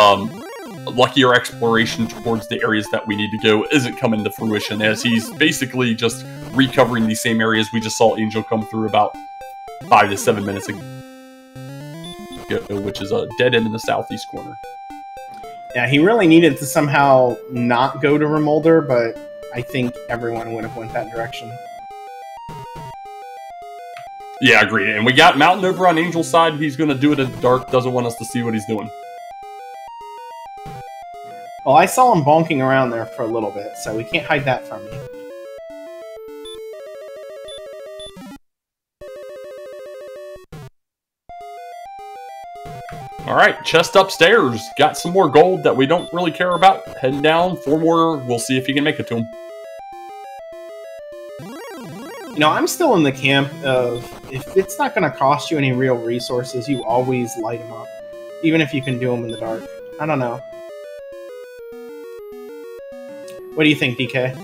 luckier exploration towards the areas that we need to go, isn't coming to fruition, as he's basically just recovering these same areas we just saw Angel come through about 5 to 7 minutes ago, which is a dead end in the southeast corner. Yeah, he really needed to somehow not go to Remolder, but I think everyone would have went that direction. Yeah, agreed. And we got Mountain over on Angel's side. He's going to do it in the dark, doesn't want us to see what he's doing. Well, I saw him bonking around there for a little bit, so we can't hide that from you. Alright, chest upstairs. Got some more gold that we don't really care about. Heading down, 4 more. We'll see if he can make it to him. You know, I'm still in the camp of, if it's not going to cost you any real resources, you always light them up. Even if you can do them in the dark. I don't know. What do you think, DK?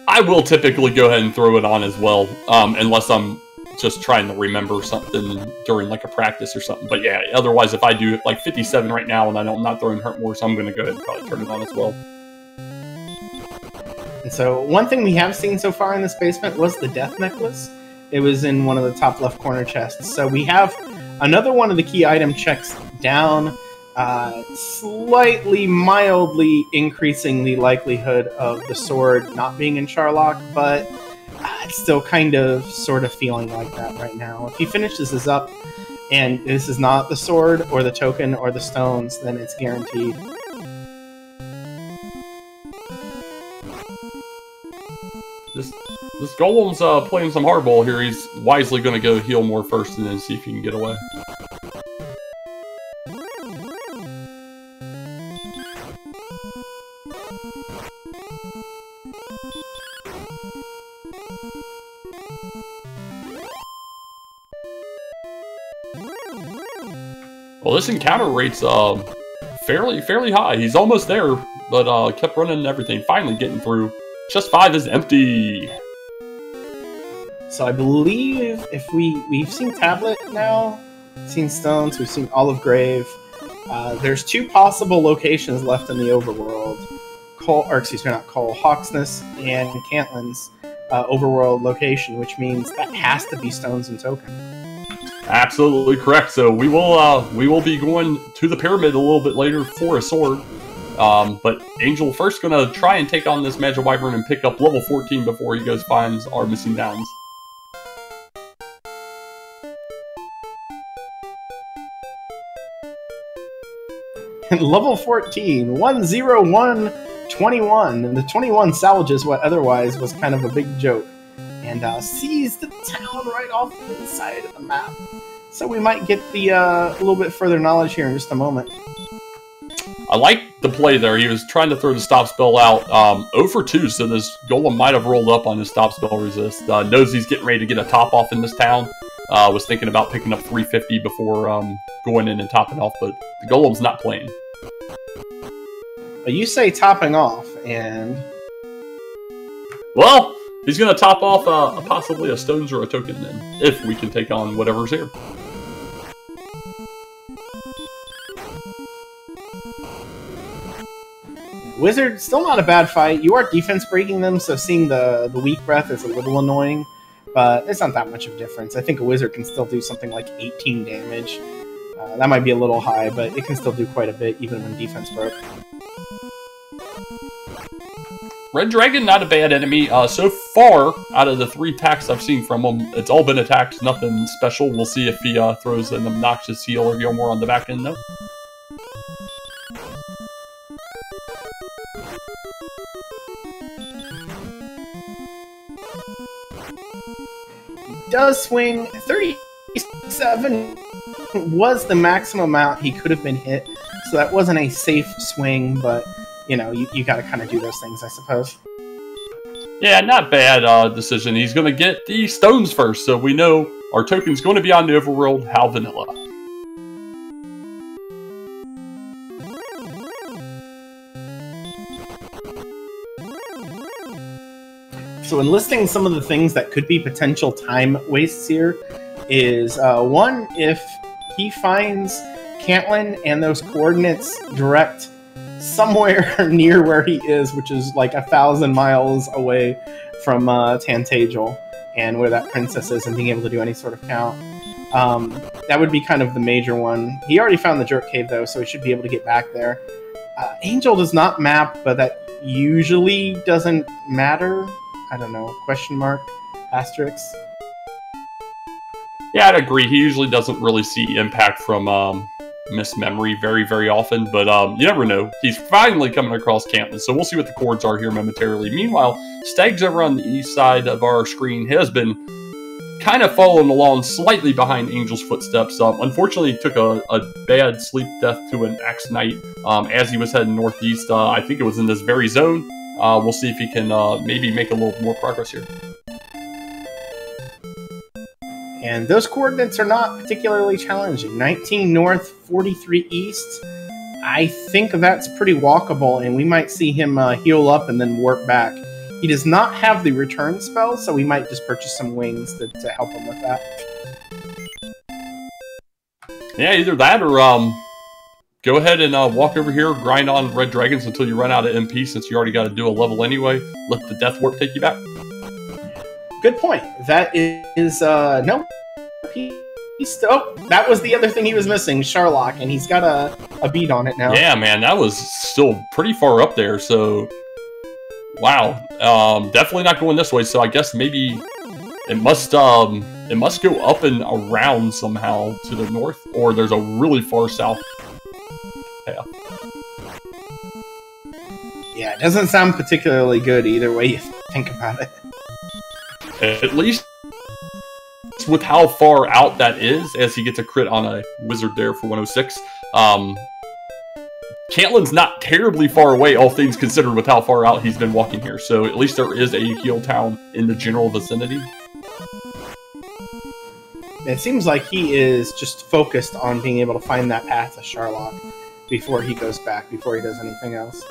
I will typically go ahead and throw it on as well, unless I'm just trying to remember something during like a practice or something. But yeah, otherwise if I do like 57 right now and I'm not throwing Hurt more, so I'm going to go ahead and probably turn it on as well. And so one thing we have seen so far in this basement was the death necklace. It was in one of the top left corner chests. So we have another one of the key item checks down, slightly, mildly increasing the likelihood of the sword not being in Charlock, but it's still kind of sort of feeling like that right now. If he finishes this up and this is not the sword or the token or the stones, then it's guaranteed. This Golem's playing some hardball here. He's wisely going to go heal more first and then see if he can get away. Well, this encounter rate's fairly high. He's almost there, but kept running and everything. Finally getting through. Chest 5 is empty. So I believe if we've seen Tablet now, seen Stones, we've seen Olive Grave. There's 2 possible locations left in the overworld. Hawksness and Cantlin's overworld location, which means that has to be Stones and Token. Absolutely correct. So we will be going to the pyramid a little bit later for a sword. But Angel first going to try and take on this Magic Wyvern and pick up level 14 before he goes finds our missing downs. Level 14, 10121, and the 21 salvages what otherwise was kind of a big joke, and sees the town right off the side of the map. So we might get the a little bit further knowledge here in just a moment. I like the play there. He was trying to throw the stop spell out 0 for 2, so this Golem might have rolled up on his stop spell resist. Knows he's getting ready to get a top off in this town. Was thinking about picking up 350 before going in and topping off, but the Golem's not playing. But you say topping off, and... Well, he's going to top off possibly a Stones or a Token then, if we can take on whatever's here. Wizard, still not a bad fight. You are defense breaking them, so seeing the weak breath is a little annoying. But it's not that much of a difference. I think a wizard can still do something like 18 damage. That might be a little high, but it can still do quite a bit, even when defense broke. Red Dragon, not a bad enemy. So far, out of the 3 attacks I've seen from him, it's all been attacks, nothing special. We'll see if he throws an obnoxious heal or Gilmore on the back end, though. Does swing 37 was the maximum amount he could have been hit, so that wasn't a safe swing, but you know, you got to kind of do those things, I suppose. Yeah, not bad decision. He's going to get the stones first, so we know our token's going to be on the overworld. How vanilla. So enlisting some of the things that could be potential time wastes here is, one, if he finds Cantlin and those coordinates direct somewhere near where he is, which is like 1,000 miles away from Tantagel and where that princess is, and being able to do any sort of count. That would be kind of the major one. He already found the Jerk Cave, though, so he should be able to get back there. Angel does not map, but that usually doesn't matter. I don't know, question mark, asterisk. Yeah, I'd agree. He usually doesn't really see impact from mismemory very often, but you never know. He's finally coming across Canton, so we'll see what the chords are here momentarily. Meanwhile, Stags over on the east side of our screen has been kind of following along slightly behind Angel's footsteps. Unfortunately, he took a bad sleep death to an Axe Knight as he was heading northeast. I think it was in this very zone. We'll see if he can maybe make a little more progress here. And those coordinates are not particularly challenging. 19 north, 43 east. I think that's pretty walkable, and we might see him heal up and then work back. He does not have the return spell, so we might just purchase some wings to help him with that. Yeah, either that or go ahead and walk over here, grind on red dragons until you run out of MP, since you already got to do a level anyway. Let the death warp take you back. Good point. That is, no. Oh, that was the other thing he was missing, Sharlock, and he's got a beat on it now. Yeah, man, that was still pretty far up there, so... Wow. Definitely not going this way, so I guess maybe it must go up and around somehow to the north, or there's a really far south path. Yeah, it doesn't sound particularly good either way you think about it. At least with how far out that is, as he gets a crit on a wizard there for 106. Cantlin's not terribly far away, all things considered, with how far out he's been walking here. So at least there is a heal town in the general vicinity. It seems like he is just focused on being able to find that path to Sharlock before he goes back, before he does anything else.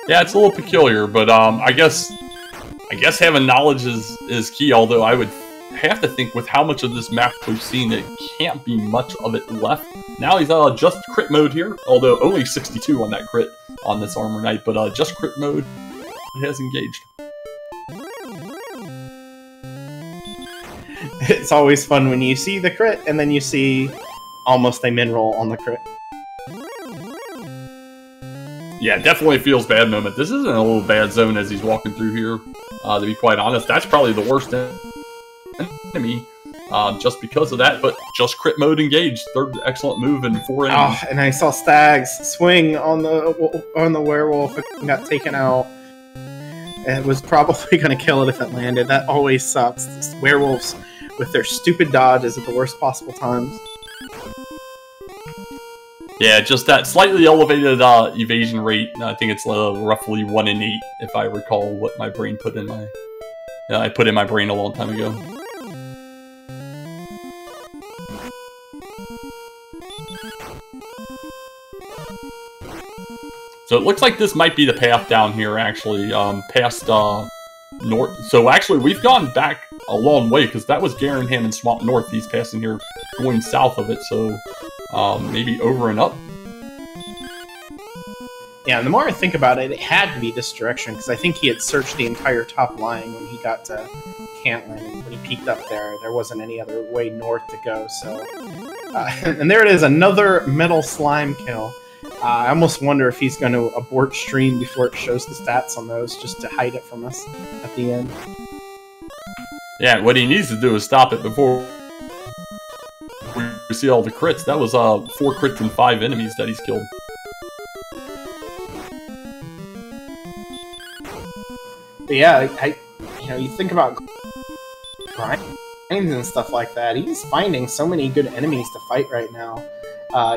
Yeah, it's a little peculiar, but I guess having knowledge is key, although I would have to think with how much of this map we've seen, it can't be much of it left. Now he's just crit mode here, although only 62 on that crit on this Armor Knight, but just crit mode has engaged. It's always fun when you see the crit and then you see almost a min roll on the crit. Yeah, definitely feels bad moment. This isn't a little bad zone as he's walking through here, to be quite honest. That's probably the worst enemy, just because of that, but just crit mode engaged. Third excellent move and 4 enemies. Oh, and I saw Stags swing on the werewolf and got taken out. It was probably going to kill it if it landed. That always sucks. These werewolves with their stupid dodges at the worst possible times. Yeah, just that slightly elevated evasion rate. I think it's roughly 1 in 8, if I recall what my brain put in my... I put in my brain a long time ago. So it looks like this might be the path down here, actually, past north. So actually, we've gone back a long way, because that was Garenham and Swamp North. He's passing here, going south of it, so... maybe over and up. Yeah, and the more I think about it, it had to be this direction, because I think he had searched the entire top line when he got to Cantlin, and when he peeked up there, there wasn't any other way north to go, so... and there it is, another metal slime kill. I almost wonder if he's going to abort stream before it shows the stats on those, just to hide it from us at the end. Yeah, what he needs to do is stop it before we see all the crits. That was 4 crits and 5 enemies that he's killed. But yeah, you think about grinding and stuff like that. He's finding so many good enemies to fight right now.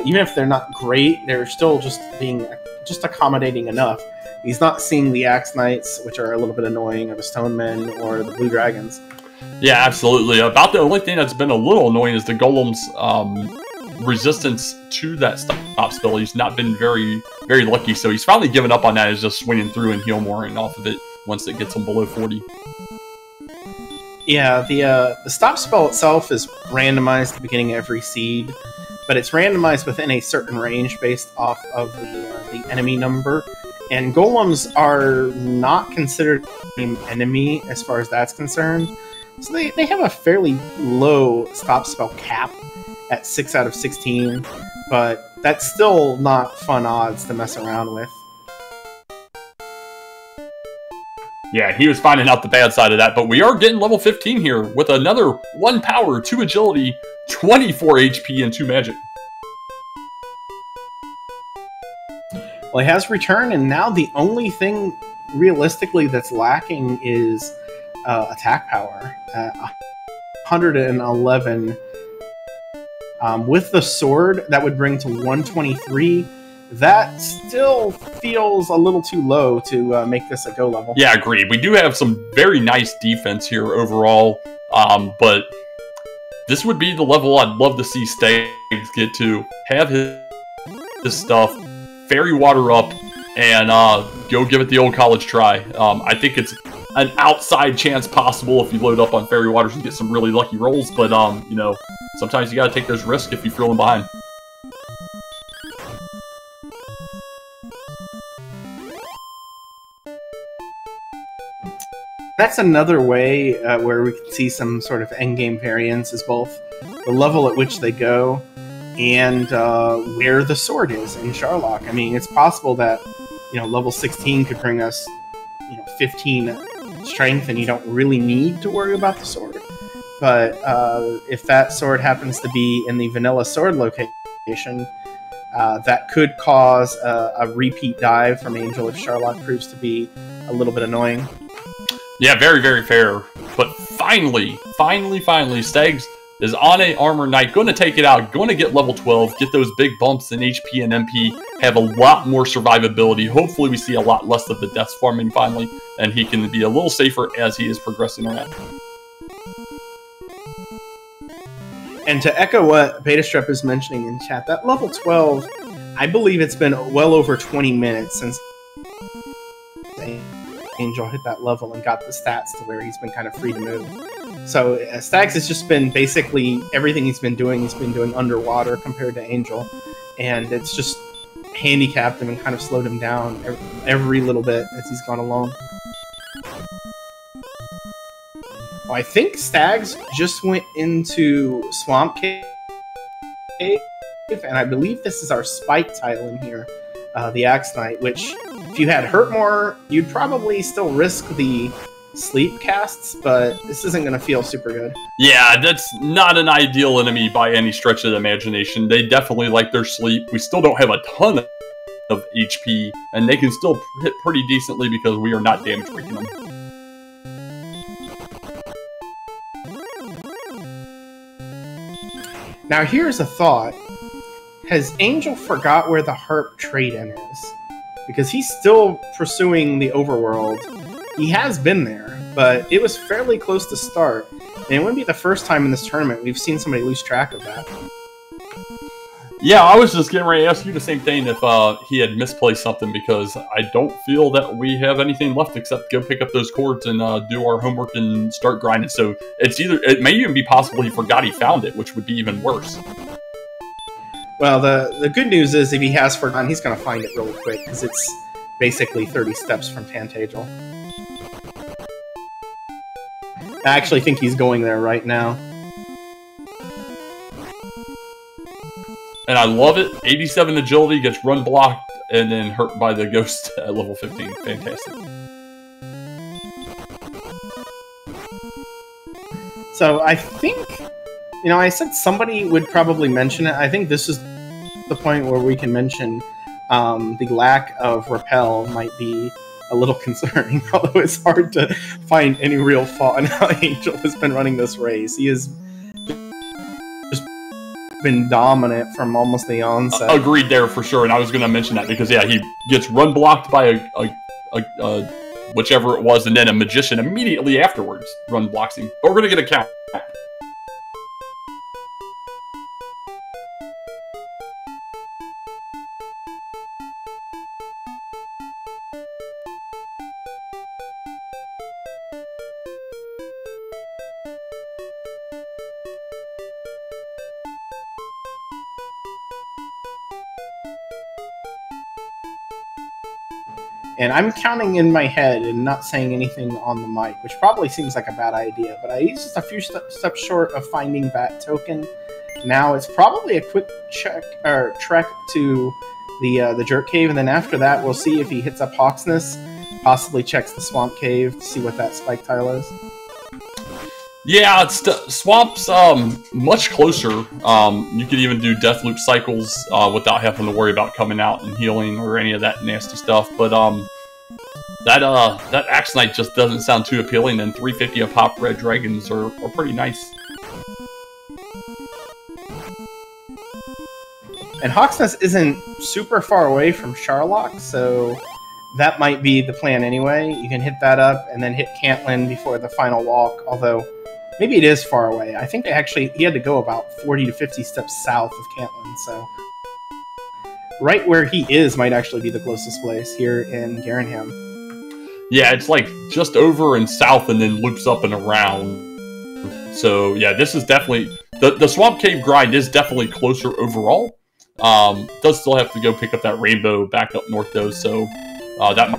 Even if they're not great, they're still just being accommodating enough. He's not seeing the Axe Knights, which are a little bit annoying, or the Stone Men, or the Blue Dragons. Yeah, absolutely. About the only thing that's been a little annoying is the Golem's resistance to that stop spell. He's not been very, very lucky, so he's finally given up on that. He's just swinging through and heal more and off of it once it gets him below 40. Yeah, the stop spell itself is randomized at the beginning of every seed, but it's randomized within a certain range based off of the enemy number. And golems are not considered an enemy as far as that's concerned. So they have a fairly low stop spell cap at 6 out of 16, but that's still not fun odds to mess around with. Yeah, he was finding out the bad side of that, but we are getting level 15 here with another 1 power, 2 agility, 24 HP, and 2 magic. Well, he has returned, and now the only thing realistically that's lacking is attack power. 111. With the sword, that would bring to 123. That still feels a little too low to make this a go level. Yeah, agreed. We do have some very nice defense here overall, but this would be the level I'd love to see Stags get to. Have his stuff, fairy water up, and go give it the old college try. I think it's an outside chance possible if you load up on fairy waters and get some really lucky rolls, but you know, sometimes you gotta take those risks if you're feeling behind. That's another way where we can see some sort of endgame variance, is both the level at which they go and where the sword is in Sharlock. I mean, it's possible that, you know, level 16 could bring us, you know, 15 strength, and you don't really need to worry about the sword. But if that sword happens to be in the vanilla sword location, that could cause a repeat dive from Angel if Sharlock proves to be a little bit annoying. Yeah, very, very fair. But finally, Stags is on a Armor Knight, going to take it out, going to get level 12, get those big bumps in HP and MP, have a lot more survivability. Hopefully we see a lot less of the deaths farming finally, and he can be a little safer as he is progressing around. And to echo what Betastrep is mentioning in chat, that level 12, I believe it's been well over 20 minutes since Angel hit that level and got the stats to where he's been kind of free to move. So Stags has just been basically everything he's been doing underwater compared to Angel, and it's just handicapped him and kind of slowed him down every little bit as he's gone along. Well, I think Stags just went into Swamp Cave, and I believe this is our Spike tile in here, the Axe Knight, which, if you had Hurt more, you'd probably still risk the sleep casts, but this isn't going to feel super good. Yeah, that's not an ideal enemy by any stretch of the imagination. They definitely like their sleep. We still don't have a ton of HP, and they can still hit pretty decently because we are not damage breaking them. Now here's a thought. Has Angel forgot where the Harp trade-in is? Because he's still pursuing the overworld. He has been there, but it was fairly close to start. And it wouldn't be the first time in this tournament we've seen somebody lose track of that. Yeah, I was just getting ready to ask you the same thing if he had misplaced something, because I don't feel that we have anything left except go pick up those cords and do our homework and start grinding. So it may even be possible he forgot he found it, which would be even worse. Well, the good news is if he has forgotten, he's going to find it really quick, because it's basically 30 steps from Tantagel. I actually think he's going there right now. And I love it. 87 agility, gets run blocked, and then hurt by the ghost at level 15. Fantastic. So I think, you know, I said somebody would probably mention it. I think this is the point where we can mention the lack of repel might be a little concerning. Although it's hard to find any real fault in how Angel has been running this race. He has just been dominant from almost the onset. Agreed there for sure, and I was going to mention that because yeah, he gets run blocked by a whichever it was, and then a magician immediately afterwards run blocks him. But we're going to get a count. And I'm counting in my head and not saying anything on the mic, which probably seems like a bad idea, but he's just a few steps short of finding that token. Now it's probably a quick trek to the Jerk Cave, and then after that we'll see if he hits up Hawksness, possibly checks the Swamp Cave to see what that spike tile is. Yeah, it's Swamp's much closer. You could even do death loop cycles without having to worry about coming out and healing or any of that nasty stuff. But that Axonite just doesn't sound too appealing, and 350 of pop red dragons are pretty nice. And Hawksness isn't super far away from Charlock, so that might be the plan anyway. You can hit that up and then hit Cantlin before the final walk, although maybe it is far away. I think he had to go about 40 to 50 steps south of Cantlin, so right where he is might actually be the closest place here in Garenham. Yeah, it's like just over and south and then loops up and around. So yeah, this is definitely the Swamp Cave grind is definitely closer overall. Does still have to go pick up that rainbow back up north though, so that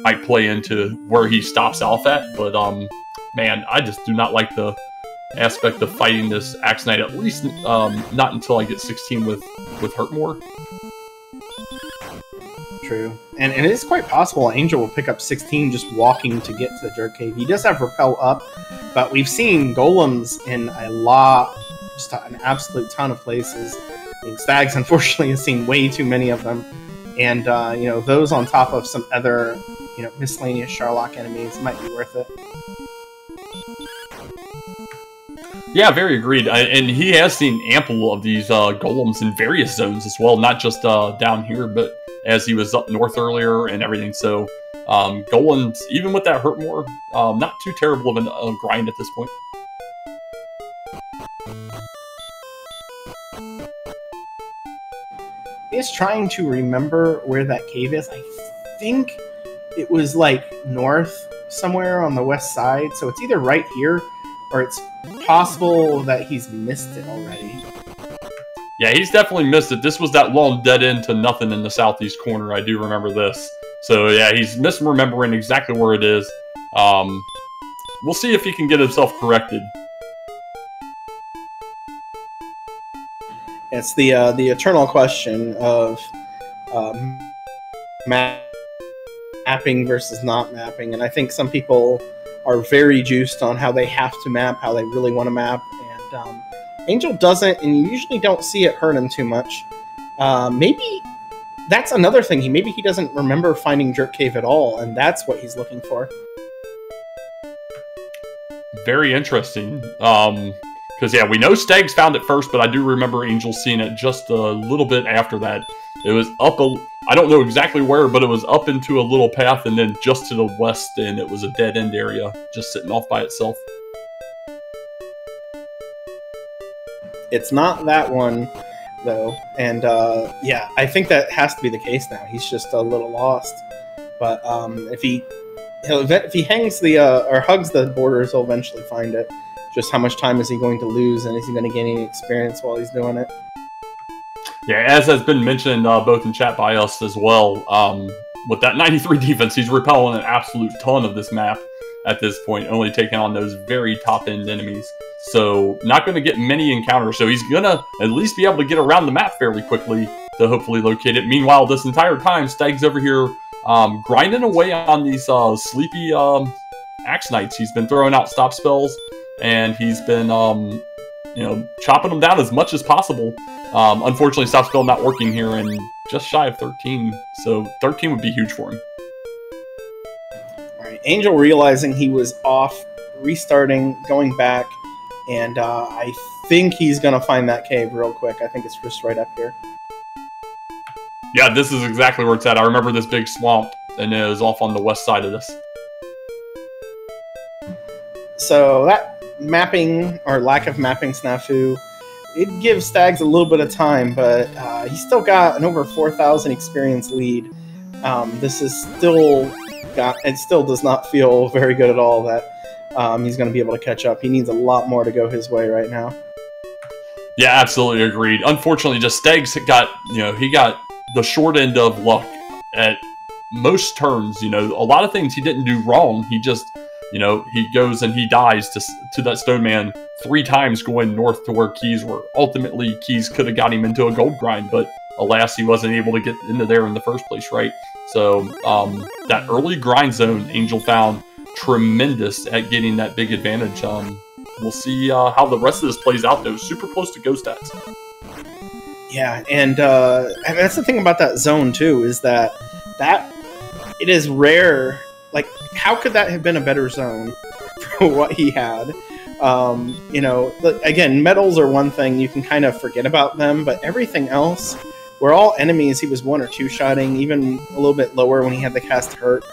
might play into where he stops off at, but man, I just do not like the aspect of fighting this Axonite, at least not until I get 16 with Hurtmore. True. And it is quite possible Angel will pick up 16 just walking to get to the Jerk Cave. He does have Repel up, but we've seen golems in a lot, just an absolute ton of places. I mean, Stags, unfortunately, has seen way too many of them. And, those on top of some other, miscellaneous Charlock enemies might be worth it. Yeah, very agreed. And he has seen ample of these golems in various zones as well, not just down here, but as he was up north earlier and everything. So golems, even with that Hurtmore, not too terrible of a grind at this point. Is trying to remember where that cave is. I think it was like north somewhere on the west side, so it's either right here or it's possible that he's missed it already. Yeah, he's definitely missed it. This was that long dead end to nothing in the southeast corner. I do remember this. So yeah, he's misremembering exactly where it is. We'll see if he can get himself corrected. It's the eternal question of mapping versus not mapping, and I think some people are very juiced on how they have to map, how they really want to map, and Angel doesn't, and you usually don't see it hurt him too much. Maybe that's another thing. Maybe he doesn't remember finding Jerk Cave at all, and that's what he's looking for. Very interesting. Because, yeah, we know Stags found it first, but I do remember Angel seeing it just a little bit after that. It was up I don't know exactly where, but it was up into a little path and then just to the west, and it was a dead-end area, just sitting off by itself. It's not that one, though. And, yeah, I think that has to be the case now. He's just a little lost. But if he hangs or hugs the borders, he'll eventually find it. Just how much time is he going to lose, and is he going to gain any experience while he's doing it? Yeah, as has been mentioned both in chat by us as well, with that 93 defense, he's repelling an absolute ton of this map at this point, only taking on those very top-end enemies. So not going to get many encounters, so he's going to at least be able to get around the map fairly quickly to hopefully locate it. Meanwhile, this entire time, Stag's over here grinding away on these sleepy Axonites. He's been throwing out stop spells, and he's been, chopping them down as much as possible. Unfortunately, stop spell not working here, and just shy of 13. So 13 would be huge for him. Alright, Angel realizing he was off, restarting, going back, and I think he's gonna find that cave real quick. I think it's just right up here. Yeah, this is exactly where it's at. I remember this big swamp, and it was off on the west side of this. So that mapping, or lack of mapping snafu, it gives Stags a little bit of time, but he's still got an over 4,000 experience lead. This is still it still does not feel very good at all that he's going to be able to catch up. He needs a lot more to go his way right now. Yeah, absolutely agreed. Unfortunately, just Stags got, he got the short end of luck at most turns. A lot of things he didn't do wrong. He just, he goes and he dies to that stone man 3 times going north to where Keys were. Ultimately, Keys could have got him into a gold grind, but alas, he wasn't able to get into there in the first place, right? So that early grind zone, Angel found tremendous at getting that big advantage. We'll see how the rest of this plays out, though. Super close to go stats. Yeah, and that's the thing about that zone, too, is that it is rare. Like, how could that have been a better zone for what he had? Again, medals are one thing. You can kind of forget about them, but everything else, where all enemies he was 1 or 2 shotting, even a little bit lower when he had the cast hurt.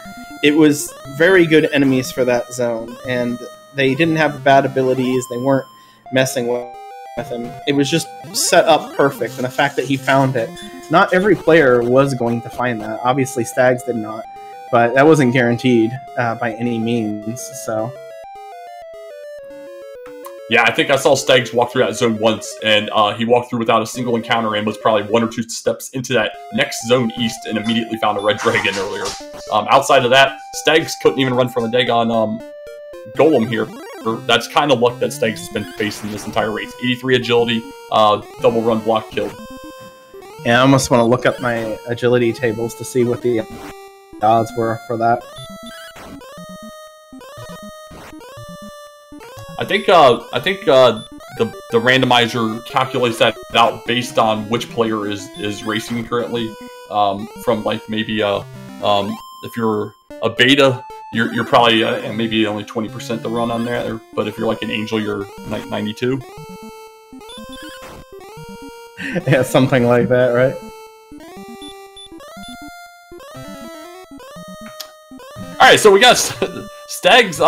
It was very good enemies for that zone, and they didn't have bad abilities. They weren't messing with him. It was just set up perfect, and the fact that he found it. Not every player was going to find that. Obviously, Stags did not, but that wasn't guaranteed by any means, so... Yeah, I think I saw Stags walk through that zone once, and he walked through without a single encounter and was probably 1 or 2 steps into that next zone east and immediately found a red dragon earlier. Outside of that, Stags couldn't even run from a Dagon Golem here. That's kind of luck that Stags has been facing this entire race. 83 agility, double run block killed. Yeah, I almost want to look up my agility tables to see what the odds were for that. I think the randomizer calculates that out based on which player is racing currently. From like maybe if you're a beta, you're probably maybe only 20% the run on there. But if you're like an Angel, you're like 92. Yeah, something like that, right? All right, so we got Stags.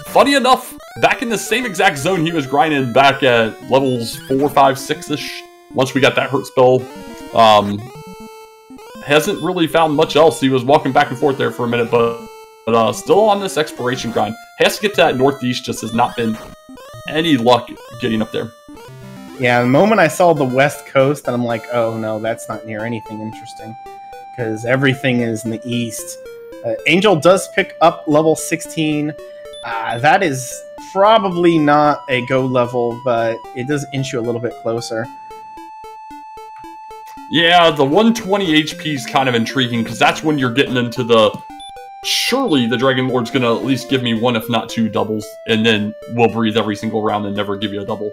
Funny enough, back in the same exact zone he was grinding back at levels 4, 5, 6-ish. Once we got that hurt spell, hasn't really found much else. He was walking back and forth there for a minute, but still on this exploration grind. Has to get to that northeast. Just has not been any luck getting up there. Yeah, the moment I saw the west coast, and I'm like, oh no, that's not near anything interesting, because everything is in the east. Angel does pick up level 16. That is probably not a go level, but it does inch you a little bit closer. Yeah, the 120 HP is kind of intriguing, because that's when you're getting into the... Surely the Dragon Lord's going to at least give me 1, if not 2 doubles, and then we'll breathe every single round and never give you a double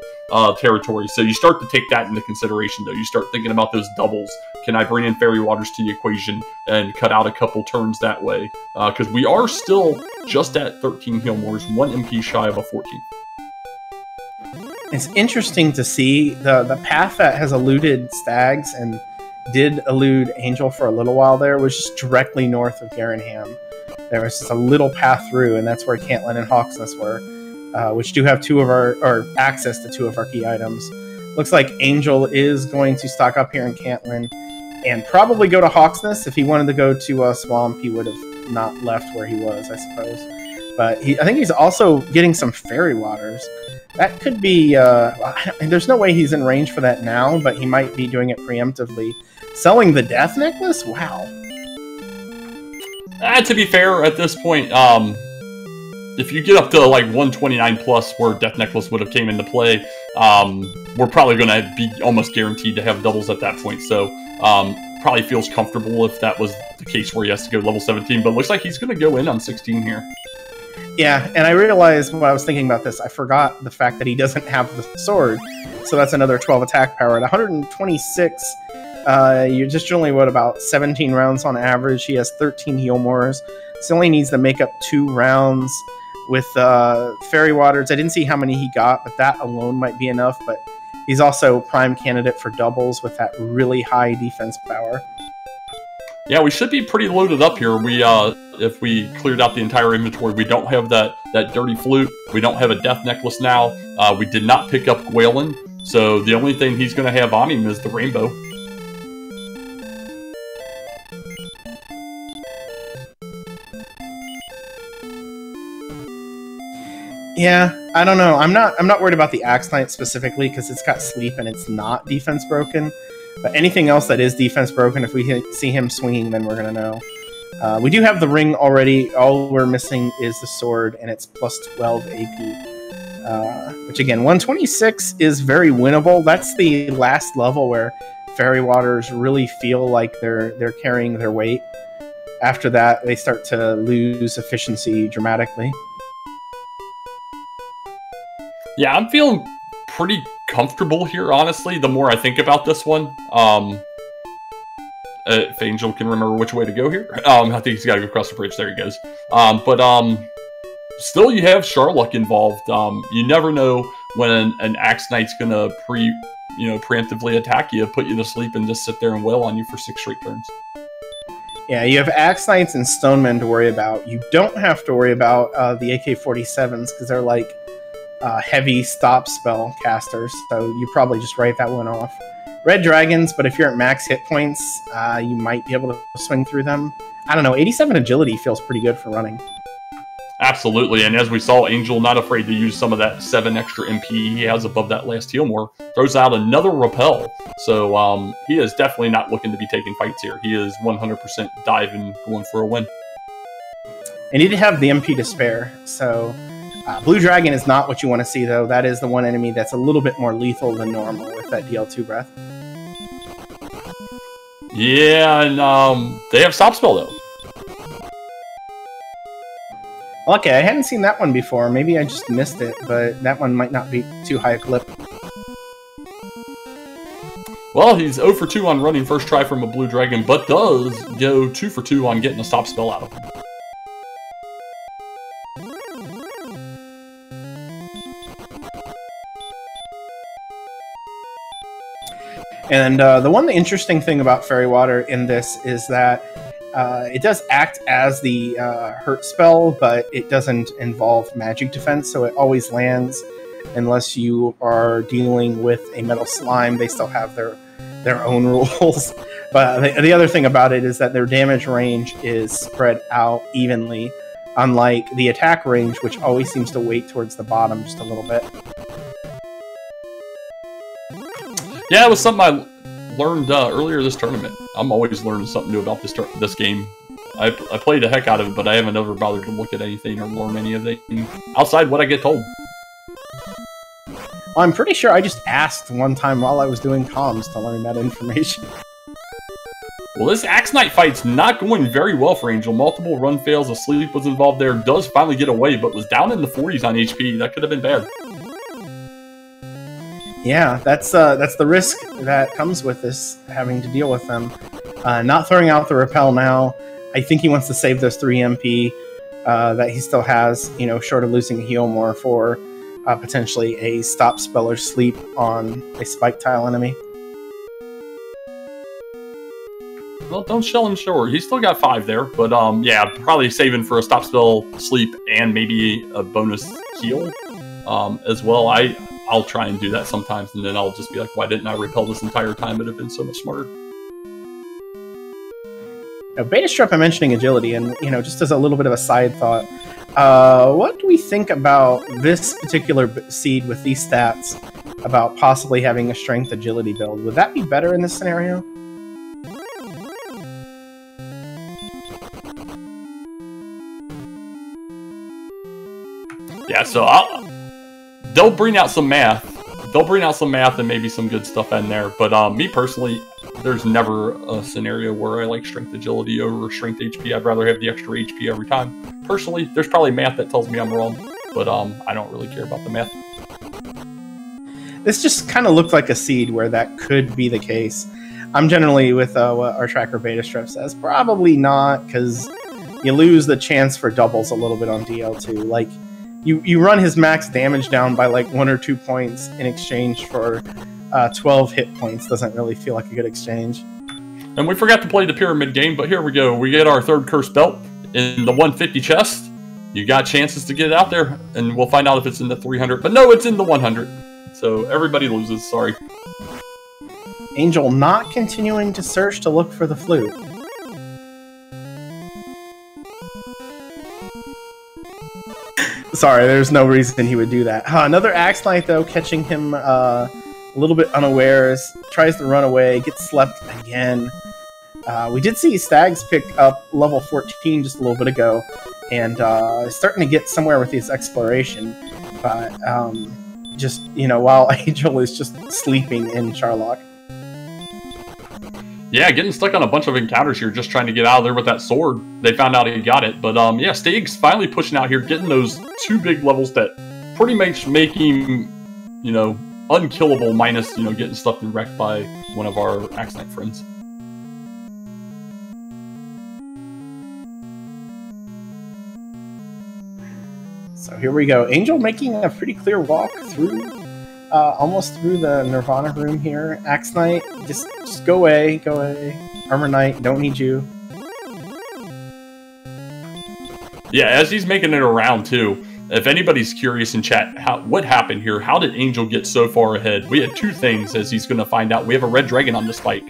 territory. So you start to take that into consideration, though. You start thinking about those doubles. Can I bring in Fairy Waters to the equation and cut out a couple turns that way? Because we are still just at 13 heal mores, 1 MP shy of a 14. It's interesting to see the path that has eluded Stags and did elude Angel for a little while there was just directly north of Garenham. There was just a little path through, and that's where Cantlin and Hawksness were, which do have 2 of our, or access to 2 of our key items. Looks like Angel is going to stock up here in Cantlin and probably go to Hawksness. If he wanted to go to Swamp, he would have not left where he was, I suppose. But I think he's also getting some Fairy Waters. That could be... there's no way he's in range for that now, but he might be doing it preemptively. Selling the Death Necklace? Wow. To be fair, at this point, if you get up to like 129 plus where Death Necklace would have came into play, we're probably going to be almost guaranteed to have doubles at that point. So probably feels comfortable if that was the case where he has to go level 17. But looks like he's going to go in on 16 here. Yeah, and I realized when I was thinking about this, I forgot the fact that he doesn't have the sword. So that's another 12 attack power. At 126, you're just only, what, about 17 rounds on average. He has 13 heal mores. So he only needs to make up 2 rounds with Fairy Waters. I didn't see how many he got, but that alone might be enough. But he's also prime candidate for doubles with that really high defense power. Yeah, we should be pretty loaded up here. We if we cleared out the entire inventory, we don't have that dirty flute. We don't have a death necklace now. We did not pick up Gwalen, so the only thing he's going to have on him is the rainbow. Yeah, I don't know. I'm not worried about the Axe Knight specifically because it's got sleep and it's not defense broken. But anything else that is defense broken, if we see him swinging, then we're going to know. We do have the ring already. All we're missing is the sword, and it's plus 12 AP. Which, again, 126 is very winnable. That's the last level where Fairy Waters really feel like they're carrying their weight. After that, they start to lose efficiency dramatically. Yeah, I'm feeling pretty comfortable here, honestly, the more I think about this one. If Angel can remember which way to go here. I think he's got to go across the bridge. There he goes. Still, you have Sharlock involved. You never know when an Axe Knight's going to preemptively attack you, put you to sleep, and just sit there and wail on you for 6 straight turns. Yeah, you have Axe Knights and Stonemen to worry about. You don't have to worry about the AK-47s because they're like heavy stop spell casters, so you probably just write that one off. Red Dragons, but if you're at max hit points, you might be able to swing through them. I don't know, 87 agility feels pretty good for running. Absolutely, and as we saw, Angel not afraid to use some of that 7 extra MP he has above that last heal more. Throws out another repel, so he is definitely not looking to be taking fights here. He is 100% diving, going for a win. And he did have the MP to spare, so Blue Dragon is not what you want to see, though. That is the one enemy that's a little bit more lethal than normal with that DL2 breath. Yeah, and they have Stop Spell, though. Okay, I hadn't seen that one before. Maybe I just missed it, but that one might not be too high a clip. Well, he's 0 for 2 on running first try from a Blue Dragon, but does go 2 for 2 on getting a Stop Spell out of him. And the interesting thing about Fairy Water in this is that it does act as the hurt spell, but it doesn't involve magic defense, so it always lands unless you are dealing with a metal slime. They still have their own rules. But the other thing about it is that their damage range is spread out evenly, unlike the attack range, which always seems to weight towards the bottom just a little bit. Yeah, it was something I learned earlier this tournament. I'm always learning something new about this game. I played the heck out of it, but I haven't ever bothered to look at anything or learn any of it outside what I get told. Well, I'm pretty sure I just asked one time while I was doing comms to learn that information. Well, this Axe Knight fight's not going very well for Angel. Multiple run fails, a sleep was involved there. Does finally get away, but was down in the 40s on HP. That could have been bad. Yeah, that's the risk that comes with this, having to deal with them. Not throwing out the repel now. I think he wants to save those 3 MP that he still has, short of losing a heal more for potentially a stop spell or sleep on a spike tile enemy. Well, don't shell him short. He's still got 5 there, but yeah, probably saving for a stop spell, sleep, and maybe a bonus heal as well. I'll try and do that sometimes, and then I'll just be like, why didn't I repel this entire time? It would have been so much smarter. Now, Beta Strep, I'm mentioning agility, and just as a little bit of a side thought, what do we think about this particular seed with these stats about possibly having a strength agility build? Would that be better in this scenario? Yeah, so they'll bring out some math. They'll bring out some math and maybe some good stuff in there. But me personally, there's never a scenario where I like strength agility over strength HP. I'd rather have the extra HP every time. Personally, there's probably math that tells me I'm wrong, but I don't really care about the math. This just kind of looked like a seed where that could be the case. I'm generally with what our tracker Beta Strep says. Probably not, because you lose the chance for doubles a little bit on DL2. Like, you run his max damage down by like 1 or 2 points in exchange for 12 hit points. Doesn't really feel like a good exchange. And we forgot to play the pyramid game, but here we go. We get our third cursed belt in the 150 chest. You got chances to get it out there, and we'll find out if it's in the 300. But no, it's in the 100. So everybody loses, sorry. Angel not continuing to search to look for the flute. Sorry, there's no reason he would do that. Another Axe Knight, though, catching him a little bit unawares. Tries to run away, gets slept again. We did see Stags pick up level 14 just a little bit ago, and starting to get somewhere with his exploration. But just, you know, while Angel is just sleeping in Charlock. Yeah, getting stuck on a bunch of encounters here, just trying to get out of there with that sword. They found out he got it, but yeah, Stags finally pushing out here, getting those 2 big levels that pretty much make him, you know, unkillable, minus, you know, getting stuck and wrecked by one of our Axe Knight friends. So here we go. Angel making a pretty clear walk through, almost through the Nirvana room here. Axe Knight, just go away, go away. Armor Knight, don't need you. Yeah, as he's making it around too, if anybody's curious in chat, what happened here? How did Angel get so far ahead? We had 2 things, as he's going to find out. We have a red dragon on the spike.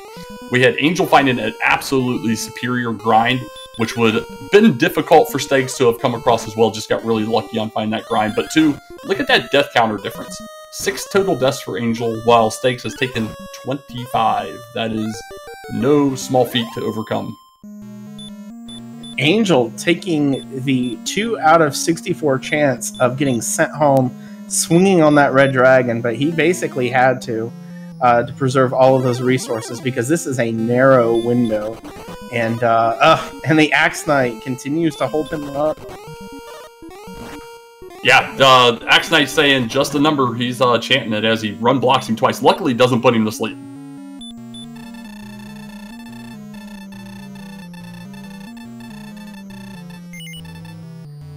We had Angel finding an absolutely superior grind, which would have been difficult for Stags to have come across as well. Just got really lucky on finding that grind. But 2, look at that death counter difference. 6 total deaths for Angel, while Stags has taken 25. That is no small feat to overcome. Angel taking the 2 out of 64 chance of getting sent home, swinging on that red dragon, but he basically had to preserve all of those resources because this is a narrow window, and the Axe Knight continues to hold him up. Yeah, Axe Knight saying just a number. He's chanting it as he run blocks him twice. Luckily, doesn't put him to sleep.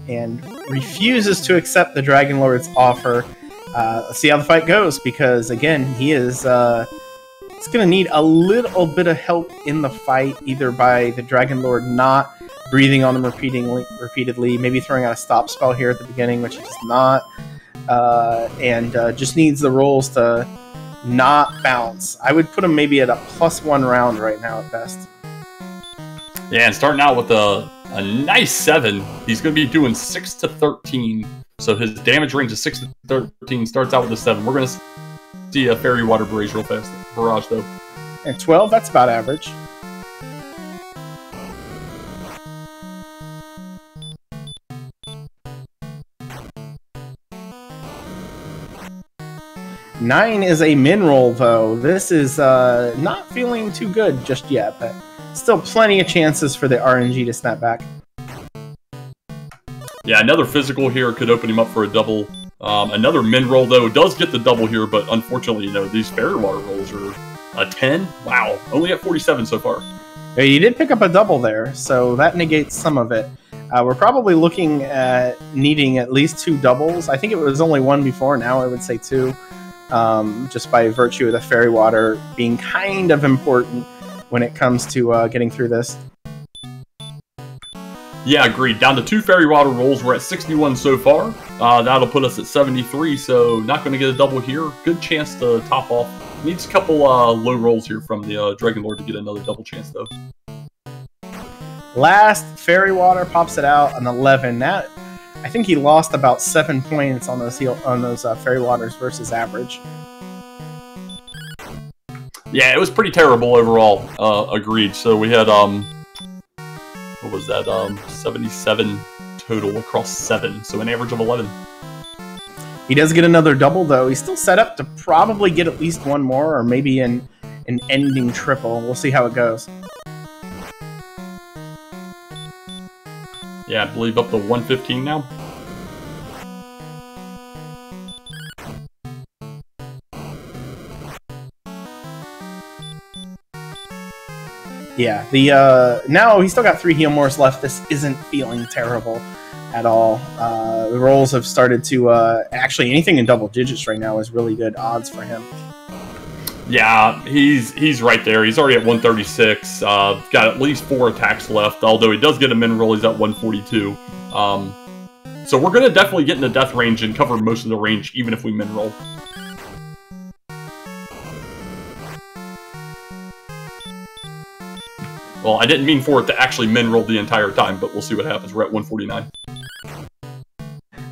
And refuses to accept the Dragon Lord's offer. Let's see how the fight goes, because again, he is it's going to need a little bit of help in the fight, either by the Dragon Lord not breathing on him repeatedly, maybe throwing out a stop spell here at the beginning, which he does not, and just needs the rolls to not bounce. I would put him maybe at a +1 round right now at best. Yeah, and starting out with a nice 7. He's going to be doing 6 to 13. So his damage range is 6 to 13. Starts out with a 7. We're going to see a Fairy Water Barrage real fast. Barrage, though. And 12, that's about average. Nine is a min roll, though. This is not feeling too good just yet, but still plenty of chances for the RNG to snap back. Yeah, another physical here could open him up for a double. Another min roll, though, does get the double here, but unfortunately, you know, these Fairy Water rolls are a 10. Wow, only at 47 so far. Yeah, you did pick up a double there, so that negates some of it. We're probably looking at needing at least 2 doubles. I think it was only 1 before, now I would say 2. Just by virtue of the Fairy Water being kind of important when it comes to getting through this. Yeah, agreed. Down to 2 Fairy Water rolls. We're at 61 so far. That'll put us at 73, so not going to get a double here. Good chance to top off. Needs a couple low rolls here from the Dragon Lord to get another double chance, though. Last Fairy Water pops it out an 11. That, I think he lost about 7 points on those Fairy Waters versus average. Yeah, it was pretty terrible overall. Agreed. So we had what was that? 77 total across 7. So an average of 11. He does get another double, though. He's still set up to probably get at least 1 more, or maybe an ending triple. We'll see how it goes. Yeah, I believe up to 115 now. Yeah, the now he's still got 3 heal mores left. This isn't feeling terrible at all. The rolls have started to actually anything in double digits right now is really good odds for him. Yeah, he's right there. He's already at 136. Got at least 4 attacks left. Although he does get a min roll, he's at 142. So we're gonna definitely get in the death range and cover most of the range, even if we min roll. Well, I didn't mean for it to actually min roll the entire time, but we'll see what happens. We're at 149.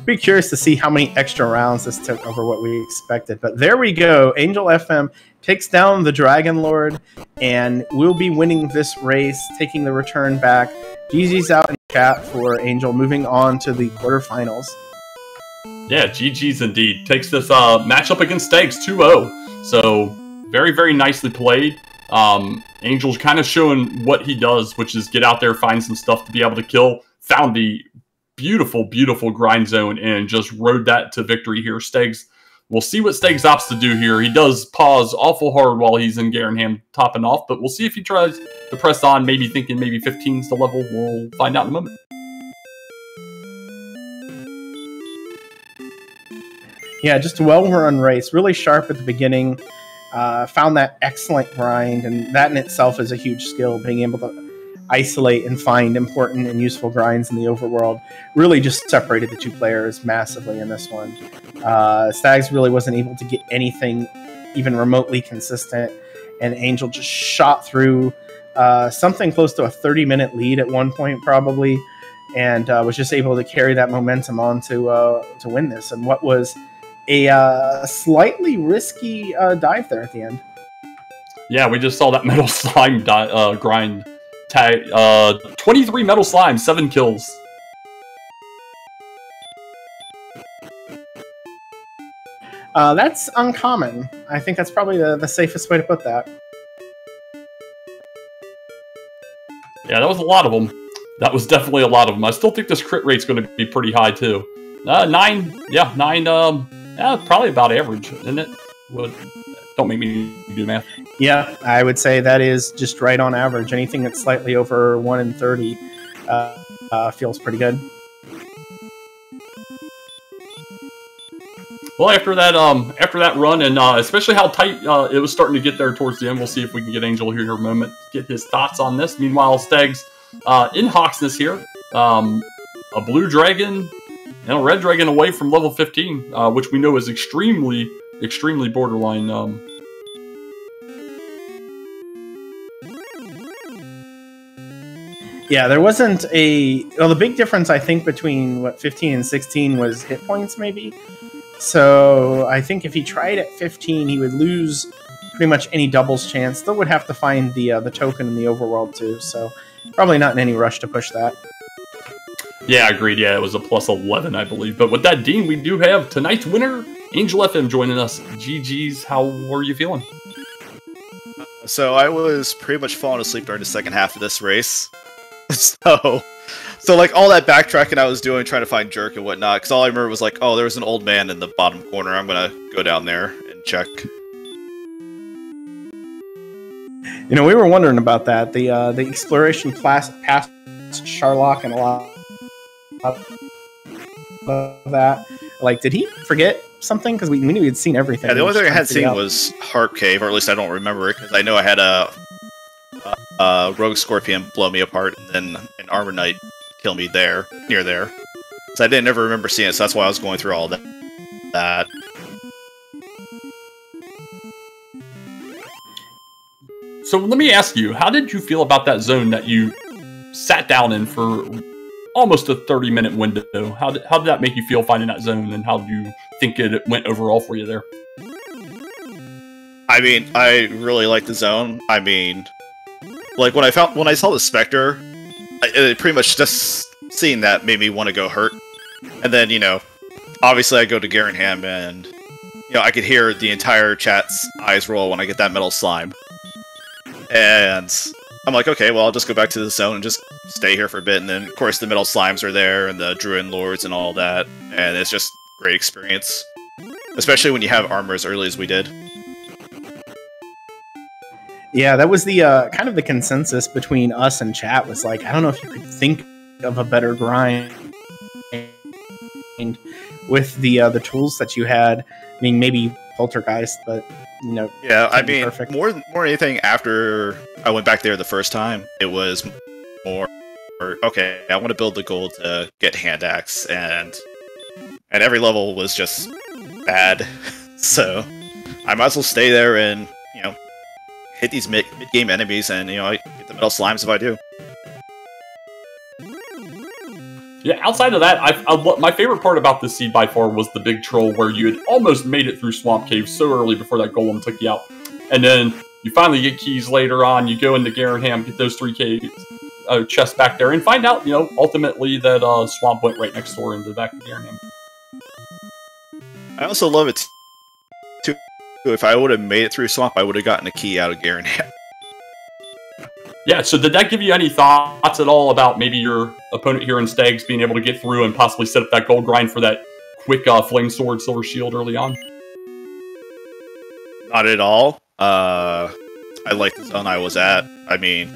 Be curious to see how many extra rounds this took over what we expected. But there we go. Angel FM takes down the Dragon Lord, and we'll be winning this race, taking the return back. GG's out in chat for Angel, moving on to the quarterfinals. Yeah, GG's indeed. Takes this matchup against Stags 2-0. So, very, very nicely played. Angel's kind of showing what he does, which is get out there, find some stuff to be able to kill. Found the beautiful, beautiful grind zone and just rode that to victory here. Stags, we'll see what Stags opts to do here. He does pause awful hard while he's in Garenham topping off, but we'll see if he tries to press on, maybe thinking maybe 15's the level. We'll find out in a moment. Yeah, just a well-run race. Really sharp at the beginning. Found that excellent grind, and that in itself is a huge skill, being able to isolate and find important and useful grinds in the overworld. Really just separated the two players massively in this one. Stags really wasn't able to get anything even remotely consistent, and Angel just shot through something close to a 30-minute lead at one point probably, and was just able to carry that momentum on to win this, and what was a slightly risky dive there at the end. Yeah, we just saw that metal slime grind. 23 metal slime, 7 kills. That's uncommon. I think that's probably the safest way to put that. Yeah, that was a lot of them. That was definitely a lot of them. I still think this crit rate's going to be pretty high, too. 9, yeah, 9, probably about average, isn't it? Well, don't make me do math. Yeah, I would say that is just right on average. Anything that's slightly over 1 in 30 feels pretty good. Well, after that run, and especially how tight it was starting to get there towards the end, we'll see if we can get Angel here in a moment, get his thoughts on this. Meanwhile, Stags in Hawksness here, a blue dragon and a red dragon away from level 15, which we know is extremely, extremely borderline. Yeah, there wasn't a... Well, the big difference, I think, between, 15 and 16 was hit points, maybe. So I think if he tried at 15, he would lose pretty much any doubles chance. Still would have to find the token in the overworld, too. So probably not in any rush to push that. Yeah, agreed. Yeah, it was a plus 11, I believe. But with that, Dean, we do have tonight's winner, Angel FM, joining us. GG's, how were you feeling? So I was pretty much falling asleep during the second half of this race. So like all that backtracking I was doing, trying to find Jerk and whatnot, because all I remember was like, oh, there was an old man in the bottom corner. I'm gonna go down there and check. You know, we were wondering about that. The exploration past Sharlock and a lot of that. Like, did he forget something? Because we knew we had seen everything. Yeah, the only thing I had seen was Harp Cave, or at least I don't remember it, because I know I had a Rogue Scorpion blow me apart, and then an Armor Knight kill me there, near there. So I didn't ever remember seeing it, so that's why I was going through all that. So let me ask you, how did you feel about that zone that you sat down in for almost a 30-minute window? How did that make you feel finding that zone, and how do you think it went overall for you there? I mean, I really liked the zone. I mean, like when I saw the Spectre, it pretty much just seeing that made me want to go hurt. And then, you know, obviously I go to Garenham, and you know, I could hear the entire chat's eyes roll when I get that metal slime. And I'm like, okay, well, I'll just go back to the zone and just stay here for a bit. And then, of course, the metal slimes are there, and the Druid Lords and all that. And it's just a great experience. Especially when you have armor as early as we did. Yeah, that was the kind of the consensus between us and chat was like, I don't know if you could think of a better grind with the tools that you had. I mean, maybe Poltergeist, but you know, yeah, I mean, perfect. more than anything, after I went back there the first time, it was more okay. I want to build the goal to get hand axe, and every level was just bad, so I might as well stay there and hit these mid-game enemies, and I get the metal slimes if I do. Yeah, outside of that, my favorite part about this seed by far was the big troll, where you had almost made it through Swamp Cave so early before that golem took you out. And then you finally get keys later on, you go into Garanham, get those 3K chests back there, and find out, ultimately that Swamp went right next door into the back of Garanham. I also love it, too. If I would have made it through Swamp, I would have gotten a key out of Garanham. Yeah, so did that give you any thoughts at all about maybe your opponent here in Stags being able to get through and possibly set up that gold grind for that quick Flame Sword, Silver Shield early on? Not at all. I like the zone I was at. I mean,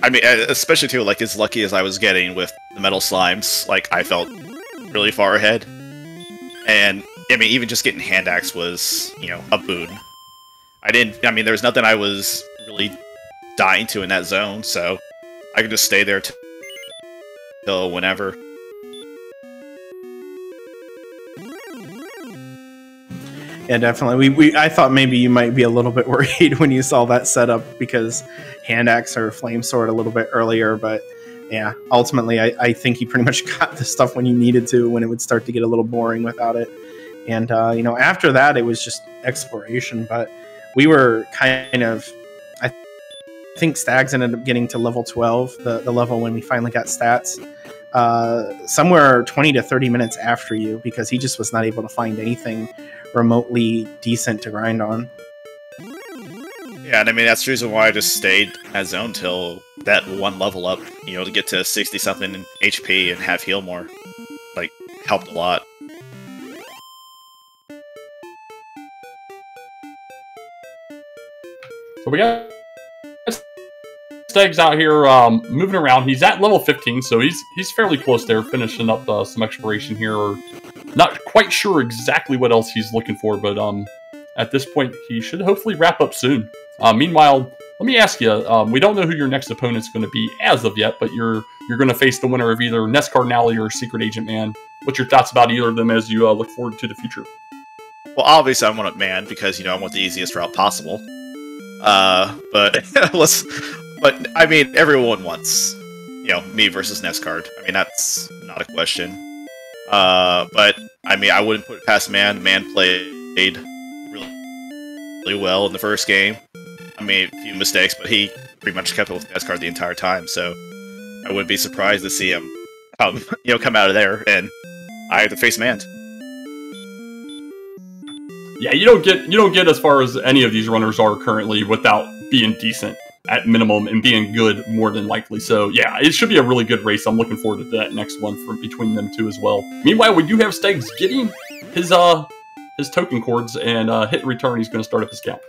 especially too, like, as lucky as I was getting with the metal slimes, like, I felt really far ahead. And, I mean, even just getting hand axe was, a boon. There was nothing I was really dying to in that zone, so I could just stay there till whenever. Yeah, definitely. I thought maybe you might be a little bit worried when you saw that setup because hand axe or flame sword a little bit earlier, but yeah, ultimately I think you pretty much got the stuff when you needed to, when it would start to get a little boring without it. And after that it was just exploration, but we were kind of, I think Stags ended up getting to level 12, the level when we finally got stats, somewhere 20 to 30 minutes after you, because he just was not able to find anything remotely decent to grind on. Yeah, and I mean, that's the reason why I just stayed at zone till that one level up, to get to 60-something HP and have heal more. Like, helped a lot. So we got Stags out here moving around. He's at level 15, so he's fairly close there, finishing up some exploration here. Not quite sure exactly what else he's looking for, but at this point, he should hopefully wrap up soon. Meanwhile, let me ask you, we don't know who your next opponent's going to be as of yet, but you're going to face the winner of either Nest Cardinale or Secret Agent Man. What's your thoughts about either of them as you look forward to the future? Well, obviously I want a Man, because, I want the easiest route possible. But I mean, everyone wants, me versus Nest Card. I mean, that's not a question. But, I mean, I wouldn't put it past Man. Man played really well in the first game. I made a few mistakes, but he pretty much kept it with Nest Card the entire time, so I wouldn't be surprised to see him, come out of there, and I have to face Man. Yeah, you don't get as far as any of these runners are currently without being decent at minimum and being good more than likely. So yeah, it should be a really good race. I'm looking forward to that next one between them two as well. Meanwhile, we do have Stags getting his token cords, and hit and return. He's going to start up his count.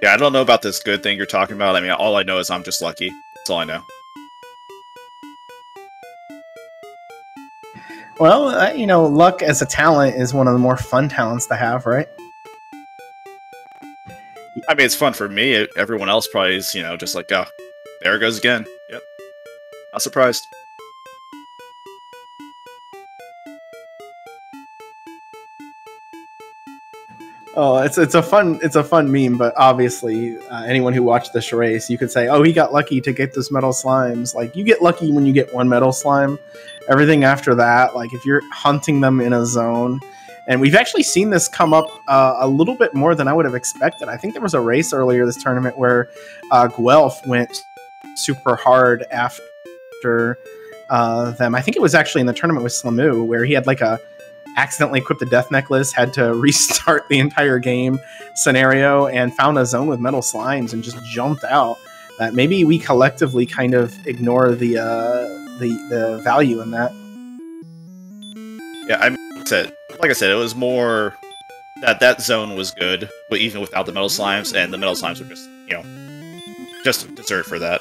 Yeah, I don't know about this good thing you're talking about. I mean, all I know is I'm just lucky. That's all I know. Well, luck as a talent is one of the more fun talents to have, right? I mean, it's fun for me. Everyone else probably is, just like, oh, there it goes again. Yep. Not surprised. Oh, it's a fun meme, but obviously anyone who watched this race, you could say, oh, he got lucky to get this metal slimes. Like, you get lucky when you get one metal slime. Everything after that, like if you're hunting them in a zone, and we've actually seen this come up a little bit more than I would have expected. I think there was a race earlier this tournament where Guelph went super hard after them. I think it was actually in the tournament with Slamu, where he had like accidentally equipped a death necklace, had to restart the entire game scenario, and found a zone with metal slimes and just jumped out. That maybe we collectively kind of ignore the value in that. Yeah, like I said, it was more that zone was good, but even without the metal slimes, and the metal slimes were just, you know, just dessert for that.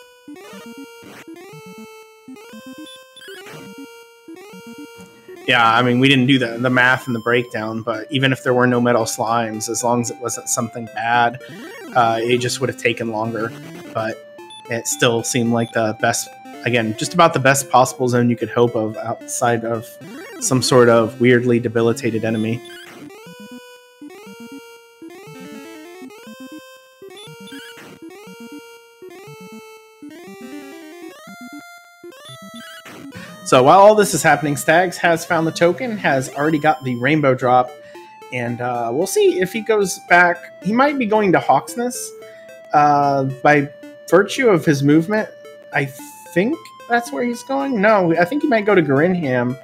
Yeah, I mean, we didn't do the math and the breakdown, but even if there were no metal slimes, as long as it wasn't something bad, it just would have taken longer. But it still seemed like the best, again, just about the best possible zone you could hope of outside of some sort of weirdly debilitated enemy. So while all this is happening, Stags has found the token, has already got the rainbow drop, and we'll see if he goes back. He might be going to Hawksness by virtue of his movement. I think that's where he's going. No, I think he might go to Garinham,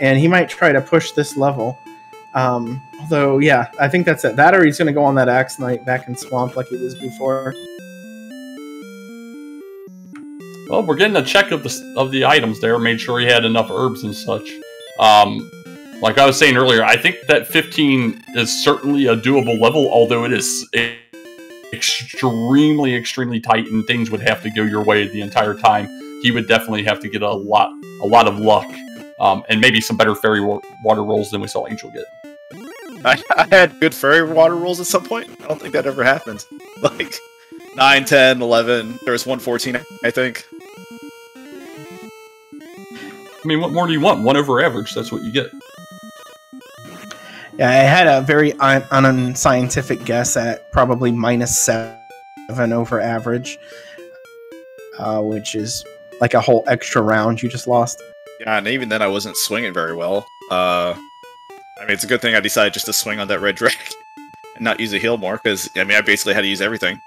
and he might try to push this level. Although, yeah, I think that's it. That or he's going to go on that Axe Knight back in Swamp like he was before. Well, we're getting a check of the items there. Made sure he had enough herbs and such. Like I was saying earlier, I think that 15 is certainly a doable level, although it is extremely, extremely tight, and things would have to go your way the entire time. He would definitely have to get a lot of luck, and maybe some better fairy water rolls than we saw Angel get. I had good fairy water rolls at some point. I don't think that ever happened. Like 9, 10, 11. There was 114, I think. I mean, what more do you want? 1 over average. That's what you get. Yeah, I had a very unscientific guess at probably -7 over average, which is like a whole extra round you just lost. Yeah, and even then I wasn't swinging very well. I mean, it's a good thing I decided just to swing on that red drake and not use a heal more, because, I mean, I basically had to use everything.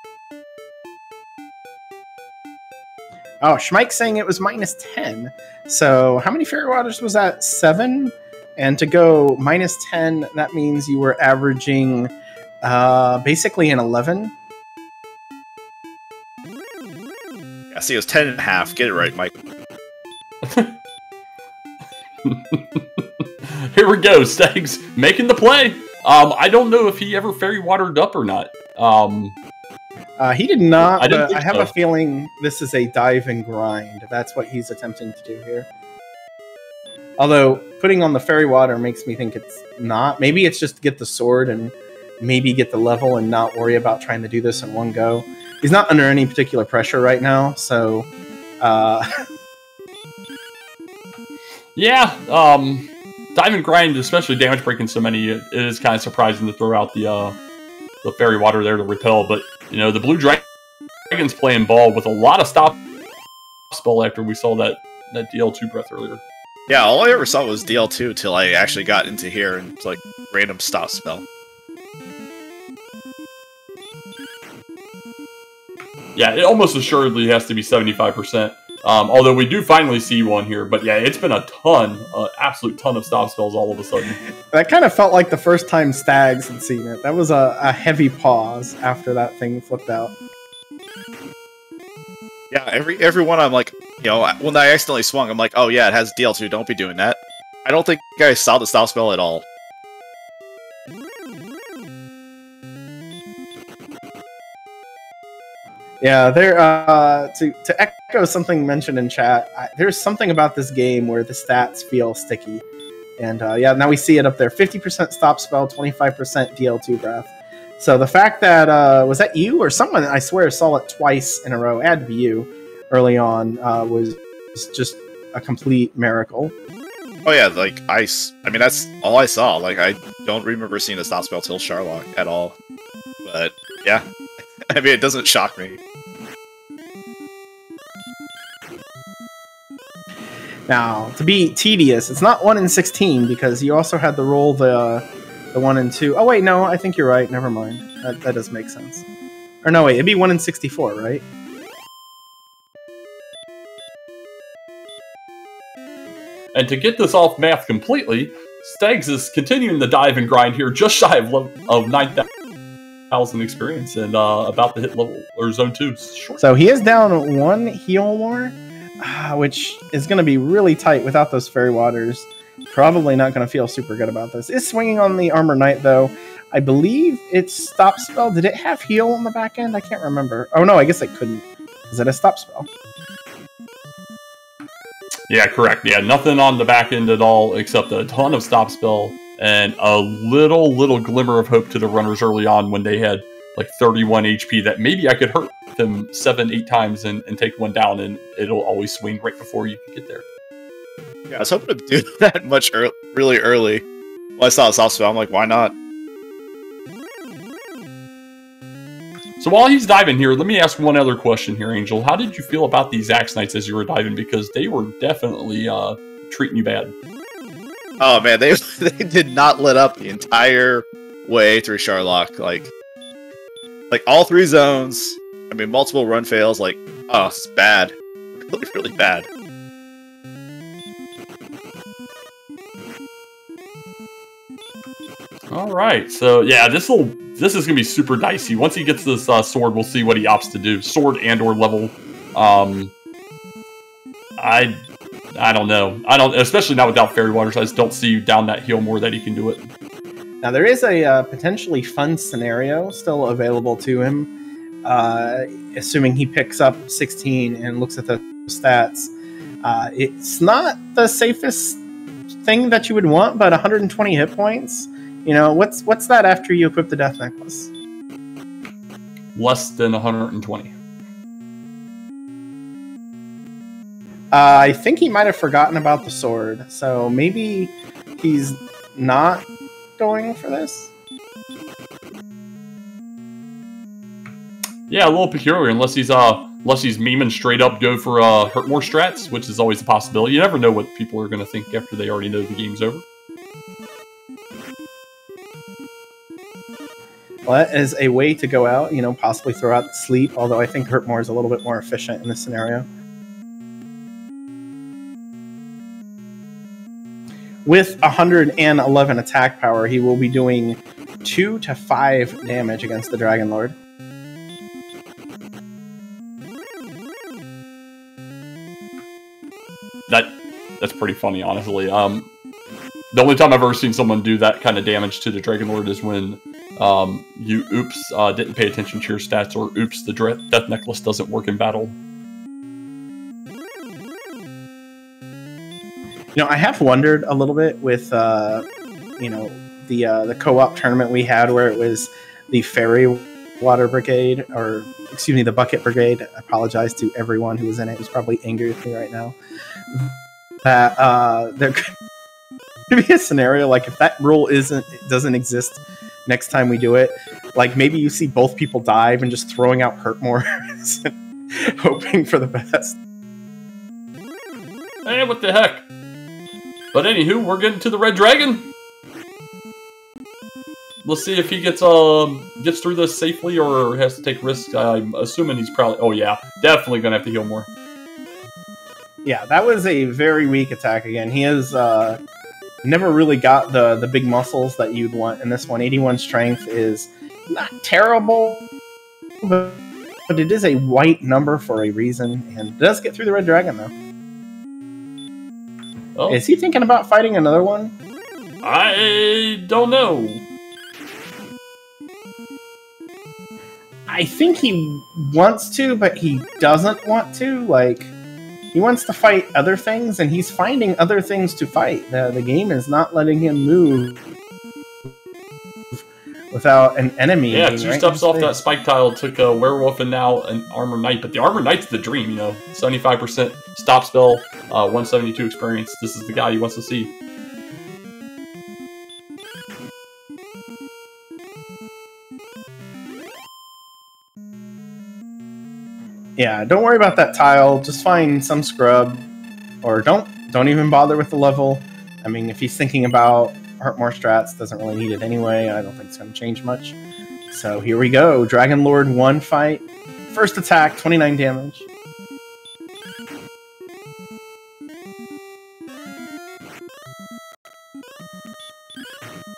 Oh, Schmike's saying it was -10. So how many fairy waters was that? 7? And to go -10, that means you were averaging basically an 11. Yeah, see, it was 10.5. Get it right, Mike. Here we go, Stags making the play. I don't know if he ever fairy watered up or not. He did not, but I have so. a feeling this is a dive and grind. That's what he's attempting to do here. Although, putting on the fairy water makes me think it's not. Maybe it's just to get the sword and maybe get the level and not worry about trying to do this in one go. He's not under any particular pressure right now, so... Yeah, dive and grind, especially damage breaking so many, it is kind of surprising to throw out the fairy water there to repel, but, you know, the blue dragon's playing ball with a lot of stop spell after we saw that DL2 breath earlier. Yeah, all I ever saw was DL2 till I actually got into here and it's like random stop spell. Yeah, it almost assuredly has to be 75%. Although we do finally see one here, but yeah, it's been a ton, absolute ton of stop spells all of a sudden. That kind of felt like the first time Stags had seen it. That was a heavy pause after that thing flipped out. Yeah, every one I'm like, you know, when I accidentally swung, I'm like, oh yeah, it has DL2, don't be doing that. I don't think I saw the stop spell at all. Yeah, there. To echo something mentioned in chat, there's something about this game where the stats feel sticky, and yeah, now we see it up there: 50% stop spell, 25% DL2 breath. So the fact that was that you or someone, I swear, saw it twice in a row, it had to be you, early on, was just a complete miracle. Oh yeah, like I mean that's all I saw. Like I don't remember seeing a stop spell till Sharlock at all. But yeah, I mean it doesn't shock me. Now, to be tedious, it's not 1 in 16 because you also had to roll the 1 in 2. Oh wait, no, I think you're right. Never mind. That does make sense. Or no, wait, it'd be 1 in 64, right? And to get this off math completely, Stags is continuing the dive and grind here, just shy of 9,000 experience and about to hit level or zone 2. So he is down 1 heal more, which is going to be really tight without those fairy waters. Probably not going to feel super good about this. It's swinging on the Armor Knight, though. I believe its stop spell. Did it have heal on the back end? I can't remember. Oh, no, I guess it couldn't. Is it a stop spell? Yeah, correct. Yeah, nothing on the back end at all except a ton of stop spell and a little glimmer of hope to the runners early on when they had like 31 HP that maybe I could hurt them 7-8 times and take one down, and it'll always swing right before you can get there. Yeah, I was hoping to do that much really early. When I saw a stop spell, I'm like, why not? So while he's diving here, let me ask one other question here, Angel. How did you feel about these Axe Knights as you were diving? Because they were definitely treating you bad. Oh man, they did not let up the entire way through Sharlock. Like all 3 zones. I mean, multiple run fails. Like, oh, it's bad, really bad. All right, so yeah, this is gonna be super dicey. Once he gets this sword, we'll see what he opts to do. Sword and/or level. I don't know. Especially not without Fairy Waters. I just don't see you down that hill more that he can do it. Now there is a potentially fun scenario still available to him, assuming he picks up 16 and looks at the stats. It's not the safest thing that you would want, but 120 hit points. You know, what's that after you equip the Death Necklace? Less than 120. I think he might have forgotten about the sword, so maybe he's not going for this. Yeah, a little peculiar, unless he's memeing straight up go for hurt more strats, which is always a possibility. You never know what people are going to think after they already know the game's over. Well, that is a way to go out, you know, possibly throw out sleep, although I think hurt more is a little bit more efficient in this scenario. With 111 attack power, he will be doing 2 to 5 damage against the Dragon Lord. That's pretty funny, honestly. The only time I've ever seen someone do that kind of damage to the Dragon Lord is when you didn't pay attention to your stats, or oops, the Death Necklace doesn't work in battle. You know, I have wondered a little bit with, you know, the co-op tournament we had where it was the Fairy Water Brigade, or excuse me, the Bucket Brigade. I apologize to everyone who was in it. Who's probably angry with me right now. That there could be a scenario like if that rule doesn't exist next time we do it, like maybe you see both people dive and just throwing out hurt more, hoping for the best. Hey, what the heck? But anywho, we're getting to the Red Dragon. Let's see if he gets through this safely or has to take risks. I'm assuming he's probably... Oh yeah, definitely gonna have to heal more. Yeah, that was a very weak attack again. He has never really got the big muscles that you'd want in this one. 81 strength is not terrible, but it is a white number for a reason, and it does get through the Red Dragon, though. Oh. Is he thinking about fighting another one? I don't know. I think he wants to, but he doesn't want to. Like, he wants to fight other things, and he's finding other things to fight. The game is not letting him move without an enemy. Yeah, 2 steps off that spike tile, took a Werewolf and now an Armor Knight. But the Armor Knight's the dream, you know. 75% stop spell, 172 experience. This is the guy he wants to see. Yeah, don't worry about that tile. Just find some scrub, or don't even bother with the level. I mean, if he's thinking about hurt more strats, doesn't really need it anyway. I don't think it's going to change much. So here we go. Dragon Lord 1 fight. First attack, 29 damage.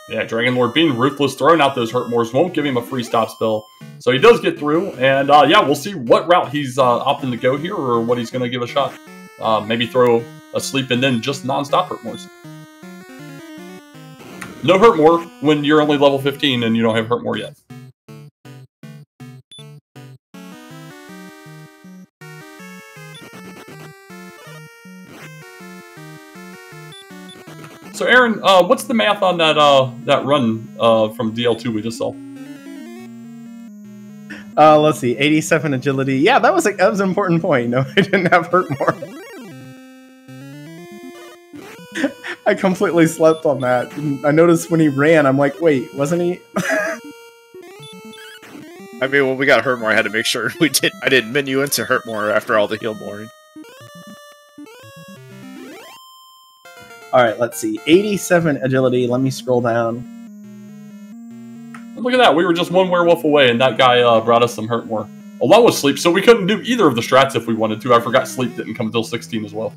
Yeah, Dragon Lord being ruthless, throwing out those hurt mores won't give him a free stop spell. So he does get through, and yeah, we'll see what route he's opting to go here, or what he's going to give a shot. Maybe throw a sleep and then just non-stop hurt mores. No hurt more when you're only level 15 and you don't have hurt more yet. So Aaron, what's the math on that that run from DL2 we just saw? Let's see, 87 agility. Yeah, that was an important point. No, I didn't have hurt more. I completely slept on that. I noticed when he ran, I'm like, wait, wasn't he? I mean, when we got hurt more, I had to make sure I didn't menu into hurt more after all the heal more. All right, let's see, 87 agility. Let me scroll down. Look at that, we were just one werewolf away, and that guy brought us some hurt more. Along with sleep, so we couldn't do either of the strats if we wanted to. I forgot sleep didn't come until 16 as well.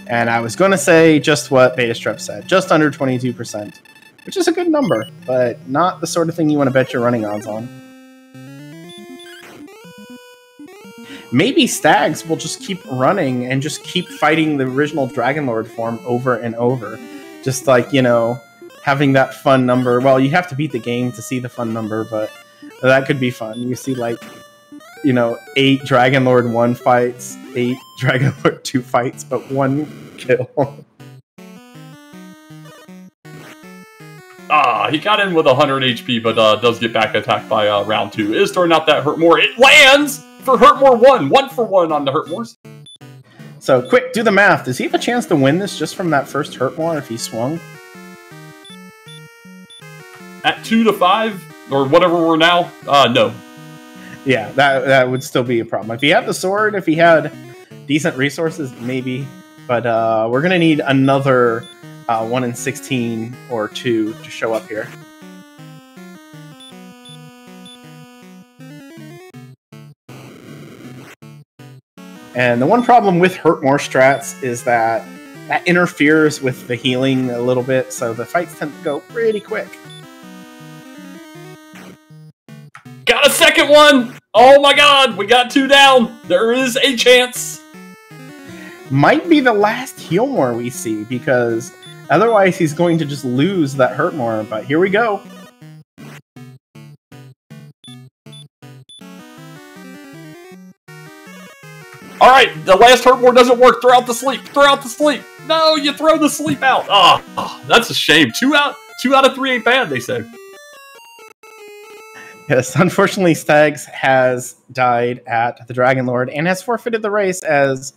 And I was going to say just what Beta Strep said, just under 22%, which is a good number, but not the sort of thing you want to bet your running odds on. Maybe Stags will just keep running and just keep fighting the original Dragon Lord form over and over. Just like, you know, having that fun number. Well, you have to beat the game to see the fun number, but that could be fun. You see, like, you know, 8 Dragon Lord 1 fights, 8 Dragon Lord 2 fights, but 1 kill. He got in with 100 HP, but does get back attacked by round 2. It is throwing out that hurt more. It lands for hurt more 1. 1 for 1 on the hurt mores. So, quick, do the math. Does he have a chance to win this just from that first hurt more if he swung? At 2 to 5, or whatever we're now, no. Yeah, that would still be a problem. If he had the sword, if he had decent resources, maybe. But we're going to need another 1 in 16 or 2 to show up here. And the one problem with hurt more strats is that interferes with the healing a little bit, so the fights tend to go pretty quick. Got a second one! Oh my god, we got 2 down! There is a chance! Might be the last heal more we see, because otherwise he's going to just lose that hurt more, but here we go. Alright, the last hurt more doesn't work. Throw out the sleep. Throw out the sleep. No, you throw the sleep out. Oh, that's a shame. 2 out of 3 ain't bad, they say. Yes, unfortunately, Stags has died at the Dragon Lord and has forfeited the race as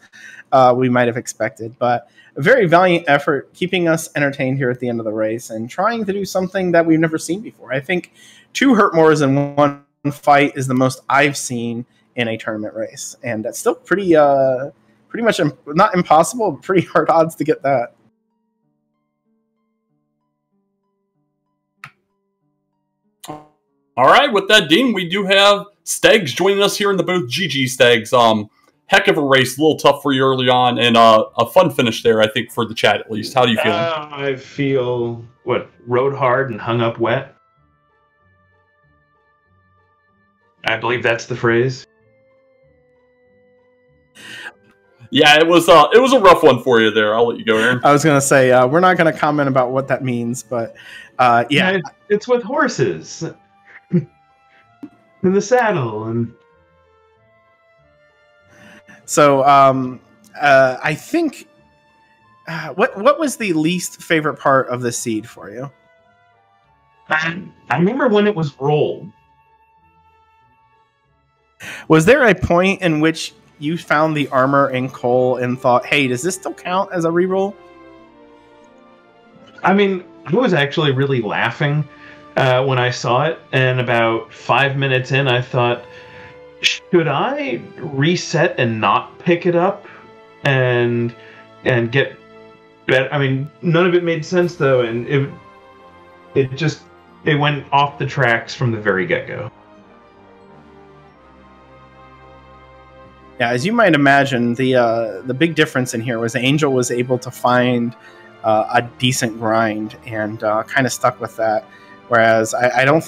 we might have expected. But a very valiant effort keeping us entertained here at the end of the race and trying to do something that we've never seen before. I think 2 hurt mores in 1 fight is the most I've seen in a tournament race. And that's still pretty much not impossible, but pretty hard odds to get that. All right, with that, Dean, we do have Stags joining us here in the booth. GG, Stags. Heck of a race, a little tough for you early on, and a fun finish there, I think, for the chat at least. How do you feel? I feel, rode hard and hung up wet? I believe that's the phrase. Yeah, it was a rough one for you there. I'll let you go, Aaron. I was going to say, we're not going to comment about what that means, but yeah. It's with horses. In the saddle. And so I think, what was the least favorite part of the seed for you? I remember when it was rolled. Was there a point in which you found the armor in coal and thought, hey, does this still count as a reroll? I mean, I was actually really laughing when I saw it, and about 5 minutes in, I thought, should I reset and not pick it up and get better? I mean, none of it made sense though, and it went off the tracks from the very get-go. Yeah, as you might imagine, the big difference in here was Angel was able to find a decent grind and kind of stuck with that. Whereas I don't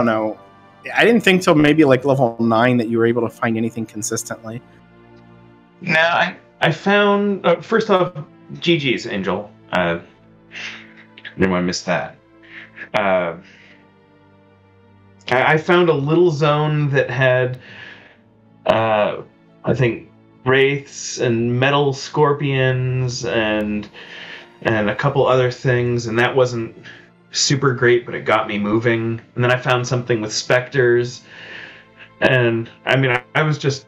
know, I didn't think till maybe like level 9 that you were able to find anything consistently. No, I found, first off, GG's, Angel. Never mind, missed that. I found a little zone that had, I think, wraiths and metal scorpions and a couple other things, and that wasn't super great, but it got me moving. And then I found something with specters, and I mean, I was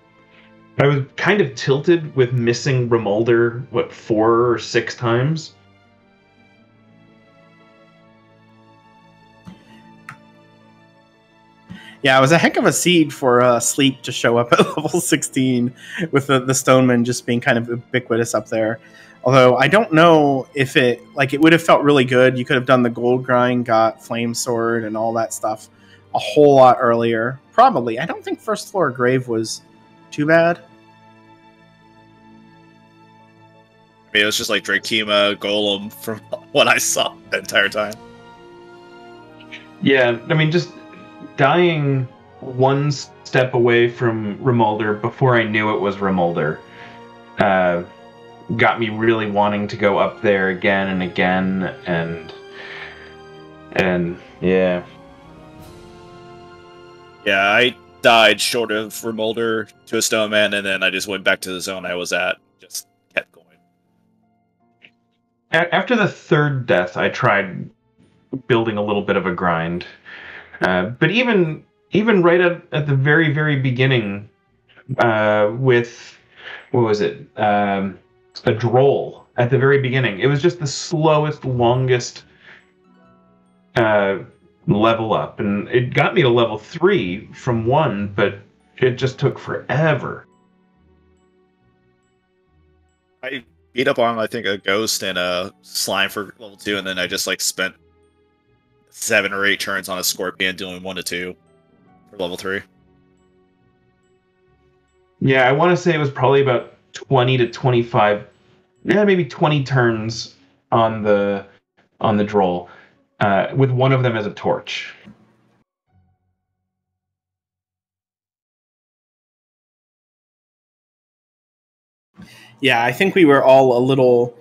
kind of tilted with missing Remolder, 4 or 6 times. Yeah, it was a heck of a seed for Sleep to show up at level 16 with the Stoneman just being kind of ubiquitous up there. Although I don't know if it would have felt really good. You could have done the gold grind, got Flame Sword and all that stuff a whole lot earlier. Probably. I don't think first floor Grave was too bad. I mean, it was just like Drakema, Golem from what I saw the entire time. Yeah, I mean, just dying one step away from Remolder before I knew it was Remolder got me really wanting to go up there again and again, and yeah. Yeah, I died short of Remolder to a Stoneman, and then I just went back to the zone I was at. Just kept going. After the 3rd death, I tried building a little bit of a grind. But even right at the very, very beginning, with, what was it? A Droll at the very beginning. It was just the slowest, longest level up. And it got me to level 3 from 1, but it just took forever. I beat up on, I think, a Ghost and a Slime for level 2, and then I just spent 7 or 8 turns on a Scorpion doing 1 to 2 for level 3. Yeah, I want to say it was probably about 20 to 25, maybe 20 turns on the Droll, with one of them as a torch. Yeah, I think we were all a little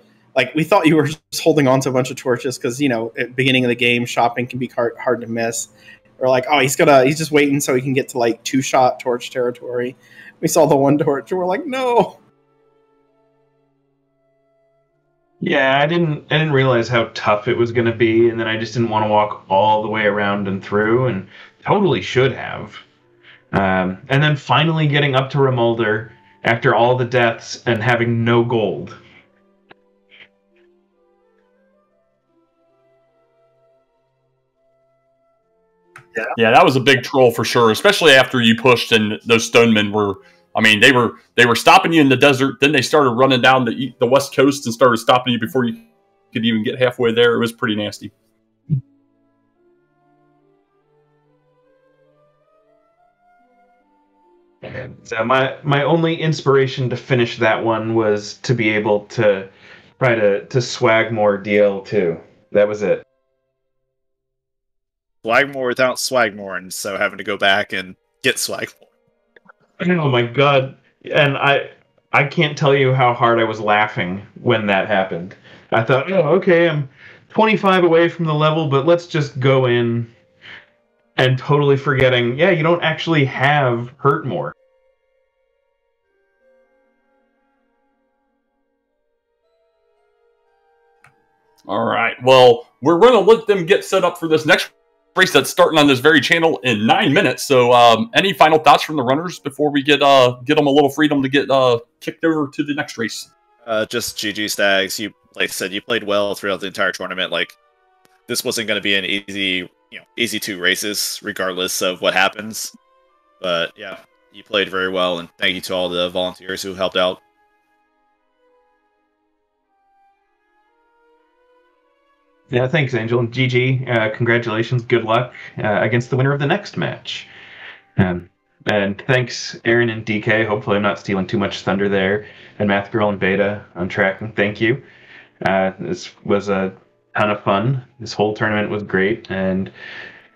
we thought you were just holding on to a bunch of torches because, at the beginning of the game, shopping can be hard to miss. We're like, oh, he's just waiting so he can get to 2-shot torch territory. We saw the 1 torch and we're like, no. Yeah, I didn't realize how tough it was going to be, and then I just didn't want to walk all the way around and through, and totally should have. And then finally getting up to Remolder after all the deaths and having no gold. Yeah, that was a big troll for sure, especially after you pushed and those Stonemen were, I mean, they were stopping you in the desert, then they started running down the west coast and started stopping you before you could even get halfway there. It was pretty nasty. So my only inspiration to finish that one was to be able to try to swag more DL2. That was it. Swagmore without Swagmore, and so having to go back and get Swagmore. Oh my god. And I can't tell you how hard I was laughing when that happened. I thought, oh, okay, I'm 25 away from the level, but let's just go in, and totally forgetting, yeah, you don't actually have Hurt More. All right. Well, we're going to let them get set up for this next race that's starting on this very channel in 9 minutes. So any final thoughts from the runners before we get them a little freedom to get kicked over to the next race? Just GG Stags. You, like I said, you played well throughout the entire tournament. This wasn't going to be an easy 2 races, regardless of what happens. But yeah, you played very well, and thank you to all the volunteers who helped out. Yeah, thanks, Angel. And GG, congratulations, good luck against the winner of the next match. And thanks, Aaron and DK. Hopefully I'm not stealing too much thunder there. And Math Girl and Beta on tracking. Thank you. This was a ton of fun. This whole tournament was great. And,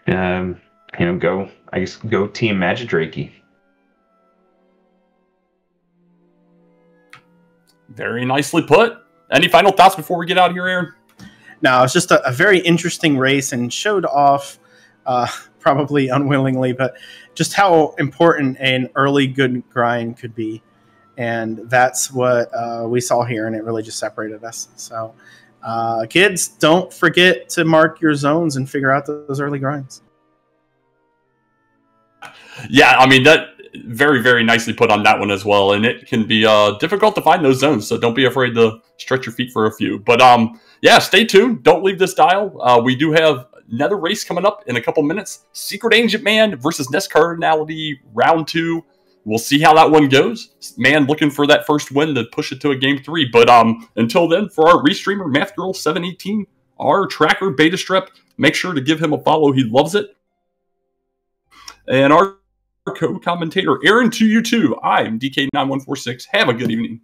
go Team Magidrakey. Very nicely put. Any final thoughts before we get out of here, Aaron? No, it's just a very interesting race and showed off, probably unwillingly, but just how important an early good grind could be. And that's what we saw here, and it really just separated us. So, kids, don't forget to mark your zones and figure out those early grinds. Yeah, I mean, that very, very nicely put on that one as well. And it can be difficult to find those zones, so don't be afraid to stretch your feet for a few. But yeah, stay tuned. Don't leave this dial. We do have another race coming up in a couple minutes. Secret Agent Man versus Nest Cardinality round 2. We'll see how that one goes. Man looking for that first win to push it to a game 3. But until then, for our restreamer, MathGirl718, our tracker, Beta Strep, make sure to give him a follow. He loves it. And our co-commentator, Aaron2U2, I'm DK9146. Have a good evening.